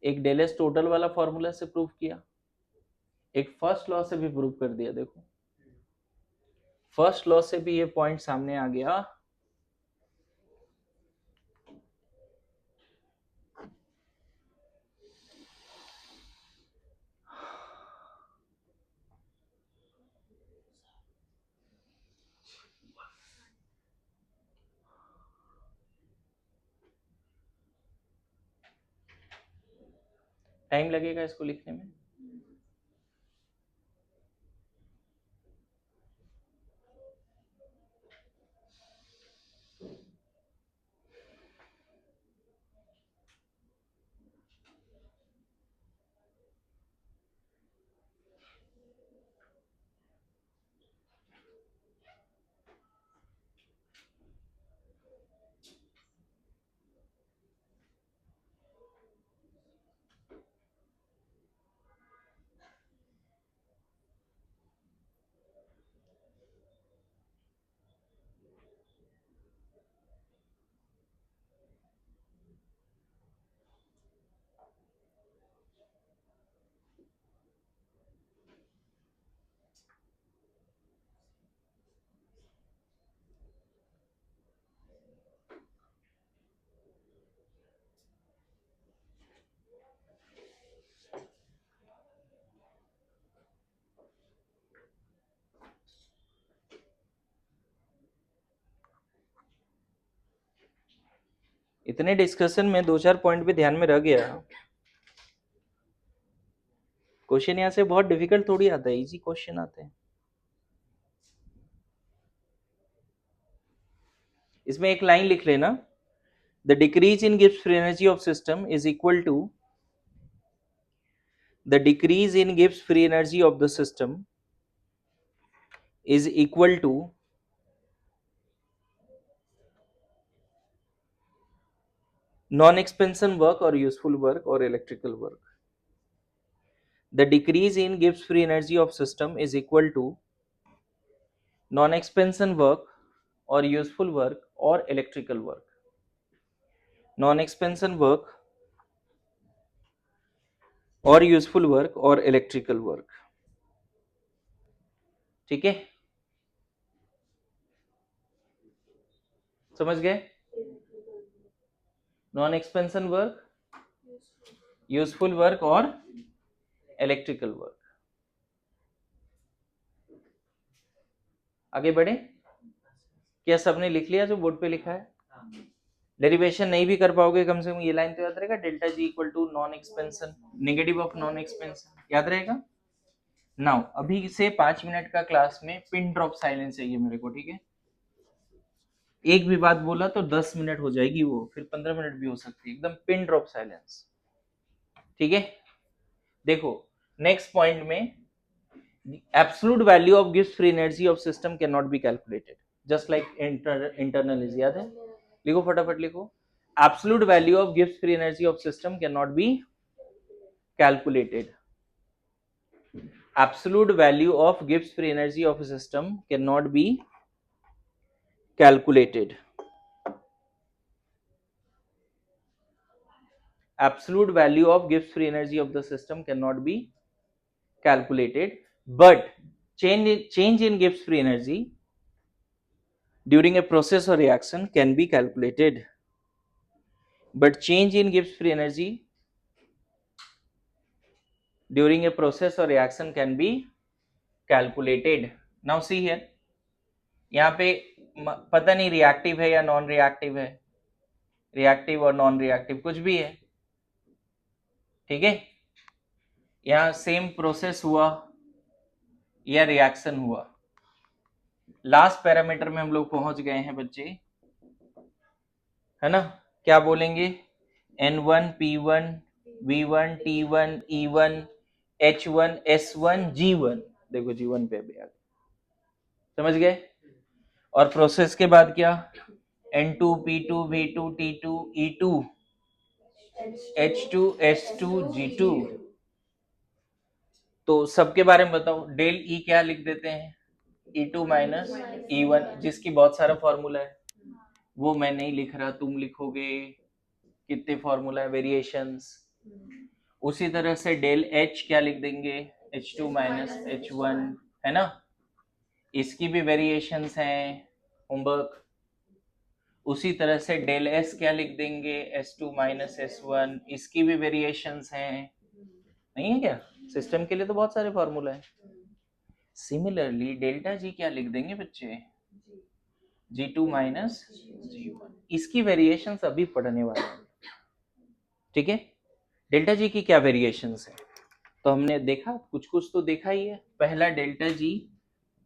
Speaker 1: एक डेल एस टोटल वाला फॉर्मूला से प्रूव किया, एक फर्स्ट लॉ से भी प्रूव कर दिया। देखो फर्स्ट लॉ से भी ये पॉइंट सामने आ गया, टाइम लगेगा इसको लिखने में। इतने डिस्कशन में 2-4 पॉइंट भी ध्यान में रह गया। क्वेश्चन यहाँ से बहुत डिफिकल्ट थोड़ी आता है, इजी क्वेश्चन आते हैं। इसमें एक लाइन लिख लेना, the decrease in Gibbs free energy of system is equal to the decrease in Gibbs free energy of the system is equal to non-expansion work or useful work or electrical work. The decrease in Gibbs free energy of system is equal to non-expansion work or useful work or electrical work. Non-expansion work or useful work or electrical work. ठीक है, समझ गए? Non expansion work, useful work और इलेक्ट्रिकल वर्क। आगे बढ़े? क्या सबने लिख लिया जो बोर्ड पे लिखा है? डेरिवेशन नहीं भी कर पाओगे, कम से कम ये लाइन तो याद रहेगा, delta G equal to non expansion negative of non expansion, याद रहेगा। नाउ अभी से 5 मिनट का क्लास में पिन ड्रॉप साइलेंस चाहिए मेरे को, ठीक है? एक भी बात बोला तो 10 मिनट हो जाएगी वो, फिर 15 मिनट भी हो सकती है, एकदम पिन ड्रॉप साइलेंस, ठीक है? देखो नेक्स्ट पॉइंट में, absolute value of Gibbs free energy of system can not be calculated just like internal is, याद है? लिखो फटाफट लिखो, absolute value of Gibbs free energy of system can not be calculated. Absolute value of Gibbs free energy of a system cannot be calculated. Absolute value of Gibbs free energy of the system cannot be calculated, but change in Gibbs free energy during a process or reaction can be calculated. But change in Gibbs free energy during a process or reaction can be calculated. Now see here, यहाँ पे पता नहीं रिएक्टिव है या नॉन रिएक्टिव है, रिएक्टिव और नॉन रिएक्टिव कुछ भी है, ठीक है? यहाँ सेम प्रोसेस हुआ या रिएक्शन हुआ, लास्ट पैरामीटर में हम लोग पहुंच गए हैं बच्चे, है ना? क्या बोलेंगे? N1 P1 V1 T1 E1 H1 S1 G1, देखो G1 पे भी आ गए, समझ गए? और प्रोसेस के बाद क्या? N2 P2 V2 T2 E2 H2 S2 G2। तो सबके बारे में बताओ, डेल ई क्या लिख देते हैं? E2 माइनस E1, जिसकी बहुत सारा फॉर्मूला है, वो मैं नहीं लिख रहा, तुम लिखोगे। कितने फॉर्मूला है, वेरिएशंस। उसी तरह से डेल H क्या लिख देंगे? H2 माइनस H1, है ना? इसकी भी वेरिएशंस हैं, होमवर्क। उसी तरह से डेल S क्या लिख देंगे? S2 माइनस S1, इसकी भी वेरिएशंस हैं, नहीं है क्या? सिस्टम के लिए तो बहुत सारे फॉर्मूला है। सिमिलरली डेल्टा जी क्या लिख देंगे बच्चे? G2 माइनस G1, इसकी वेरिएशंस अभी पढ़ने वाले हैं, ठीक है? डेल्टा जी की क्या वेरिएशंस है तो हमने देखा, कुछ कुछ तो देखा ही है। पहला डेल्टा जी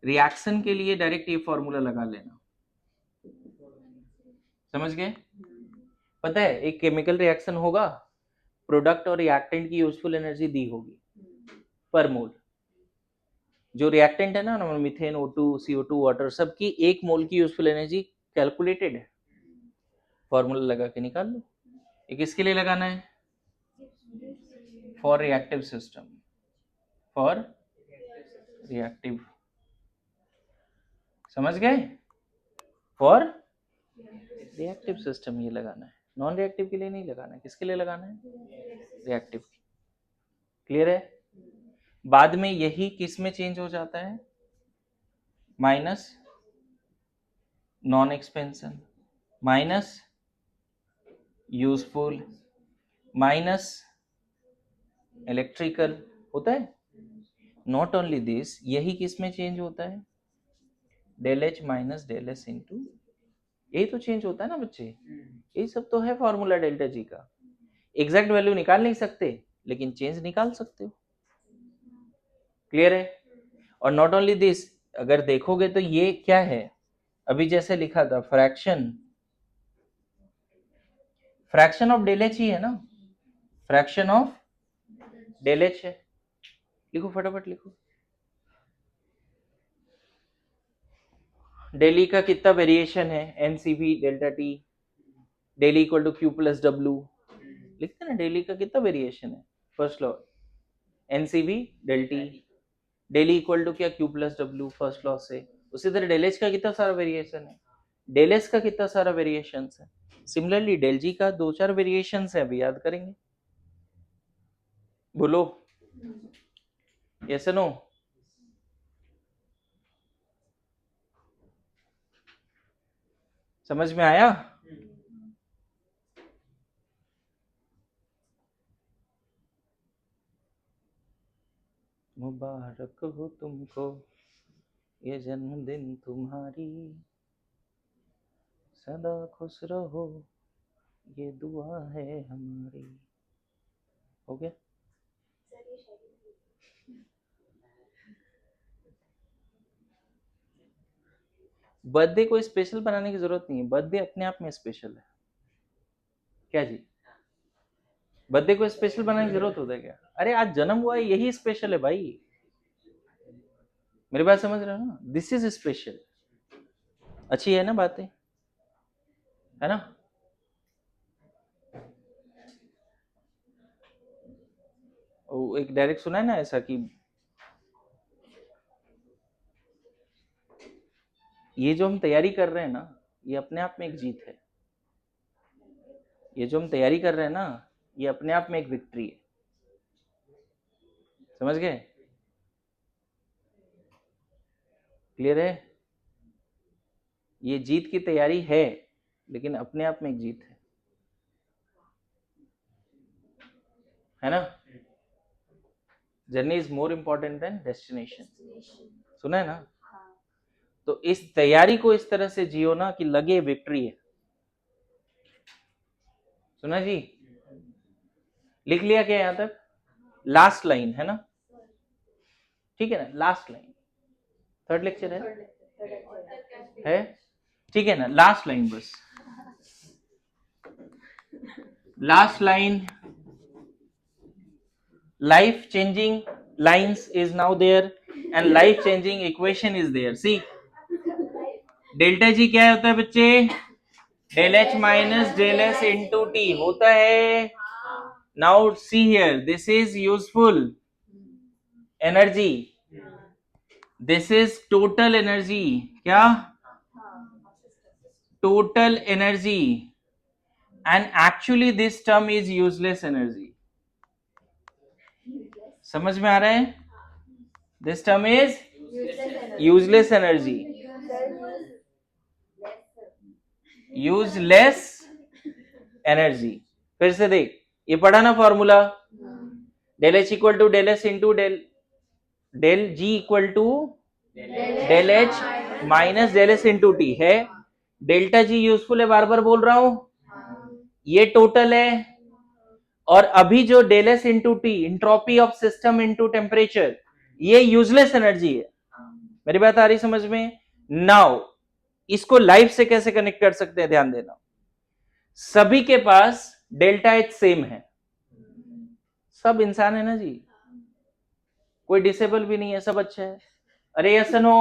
Speaker 1: रिएक्शन के लिए डायरेक्ट ये फॉर्मूला लगा लेना, समझ गए? पता है एक केमिकल रिएक्शन होगा, प्रोडक्ट और रिएक्टेंट की यूजफुल एनर्जी दी होगी पर मोल। जो रिएक्टेंट है ना, मीथेन, O2 CO2 वाटर, सबकी 1 मोल की यूजफुल एनर्जी कैलकुलेटेड है, फॉर्मूला लगा के निकाल लो। ये किसके लिए लगाना है? For reactive system, for reactive, समझ गए? फॉर रिएक्टिव सिस्टम ये लगाना है, नॉन रिएक्टिव के लिए नहीं लगाना है। किसके लिए लगाना है? रिएक्टिव। क्लियर है? बाद में यही किस में चेंज हो जाता है? Minus non expansion, minus useful, minus electrical होता है। नॉट ओनली दिस, यही किस में चेंज होता है? Del H minus del S into यही तो चेंज होता है ना बच्चे, यही सब तो है फॉर्मूला डेल्टा जी का। एग्जैक्ट वैल्यू निकाल नहीं सकते लेकिन चेंज निकाल सकते हो। क्लियर है? और नॉट ओनली दिस, अगर देखोगे तो ये क्या है, अभी जैसे लिखा था फ्रैक्शन ऑफ डेल एच ही है ना, फ्रैक्शन ऑफ डेल एच है। लिखो फटाफट लिखो। डेली का कितना वेरिएशन है, nCv delta T, del E equal to Q plus डब्ल्यू, लिखते ना डेली का कितना वेरिएशन है, first law nCv del T, del E equal to क्या क्यू प्लस डब्ल्यू फर्स्ट लॉ से। उसी तरह डेल एच का कितना सारा वेरिएशन है, डेल एस का कितना सारा वेरिएशन है। सिमिलरली डेल जी का 2-4 वेरिएशन है, अभी याद करेंगे। बोलो यस नो। समझ में आया? मुबारक हो तुमको ये जन्मदिन तुम्हारी, सदा खुश रहो ये दुआ है हमारी। हो गया? बर्थडे को स्पेशल बनाने की जरूरत नहीं है, बर्थडे अपने आप में स्पेशल है। क्या जी, बर्थडे को स्पेशल बनाने की जरूरत होता है क्या? अरे आज जन्म हुआ है यही स्पेशल है भाई, मेरी बात समझ रहे हो ना, दिस इज स्पेशल। अच्छी है ना बातें, है ना? वो एक डायरेक्ट सुना है ना ऐसा कि ये जो हम तैयारी कर रहे हैं ना, ये अपने आप में एक जीत है। ये जो हम तैयारी कर रहे हैं ना, ये अपने आप में एक विक्ट्री है। समझ गए? क्लियर है? ये जीत की तैयारी है लेकिन अपने आप में एक जीत है ना? Journey is more important than destination, सुना है ना? तो इस तैयारी को इस तरह से जियो ना कि लगे विक्ट्री है। सुना जी? लिख लिया क्या यहां तक? लास्ट लाइन है ना, ठीक है ना? लास्ट लाइन, थर्ड लेक्चर है ठीक है ना? लास्ट लाइन, बस last line. Life changing lines is now there and life changing equation is there. See delta G क्या होता है बच्चे? Del H minus del S into T होता है। Now see here, this is useful energy, this is total energy. क्या? Total energy, and actually this term is useless energy. समझ में आ रहा है? This term is useless energy, useless energy. फिर से देख, ये पढ़ा ना formula, del H equal to del S into del G equal to del H minus del S into T है। डेल्टा जी यूजफुल है, बार बार बोल रहा हूं, ये टोटल है। और अभी जो del S into T, entropy of system into temperature, ये यूजलेस एनर्जी है। मेरी बात आ रही समझ में? नाउ इसको लाइफ से कैसे कनेक्ट कर सकते हैं, ध्यान देना। सभी के पास डेल्टा एच सेम है, सब इंसान है ना जी, कोई डिसेबल भी नहीं है, सब अच्छा है। अरे यस नो,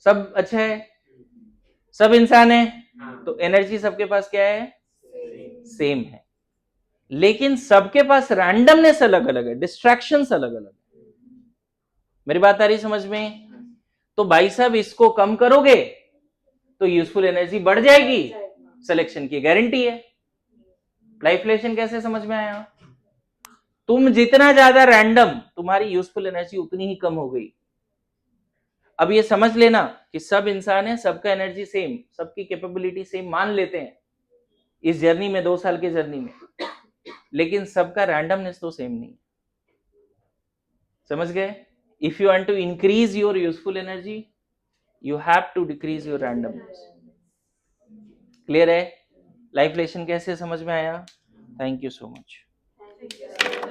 Speaker 1: सब अच्छा है, सब इंसान है, तो एनर्जी सबके पास क्या है? सेम है। लेकिन सबके पास रैंडमनेस अलग अलग है, डिस्ट्रैक्शंस अलग अलग है। मेरी बात आ रही समझ में? तो भाई साहब इसको कम करोगे तो यूजफुल एनर्जी बढ़ जाएगी, सिलेक्शन की गारंटी है। लाइफ लेसन कैसे समझ में आया? तुम जितना ज्यादा रैंडम, तुम्हारी यूजफुल एनर्जी उतनी ही कम हो गई। अब ये समझ लेना कि सब इंसान है, सबका एनर्जी सेम, सबकी कैपेबिलिटी सेम मान लेते हैं इस जर्नी में, 2 साल की जर्नी में, लेकिन सबका रैंडमनेस तो सेम नहीं। समझ गए? If you want to increase your useful energy, you have to decrease your randomness. Clear है? लाइफ लेसन कैसे समझ में आया? Thank you so much.
Speaker 2: Thank you so much.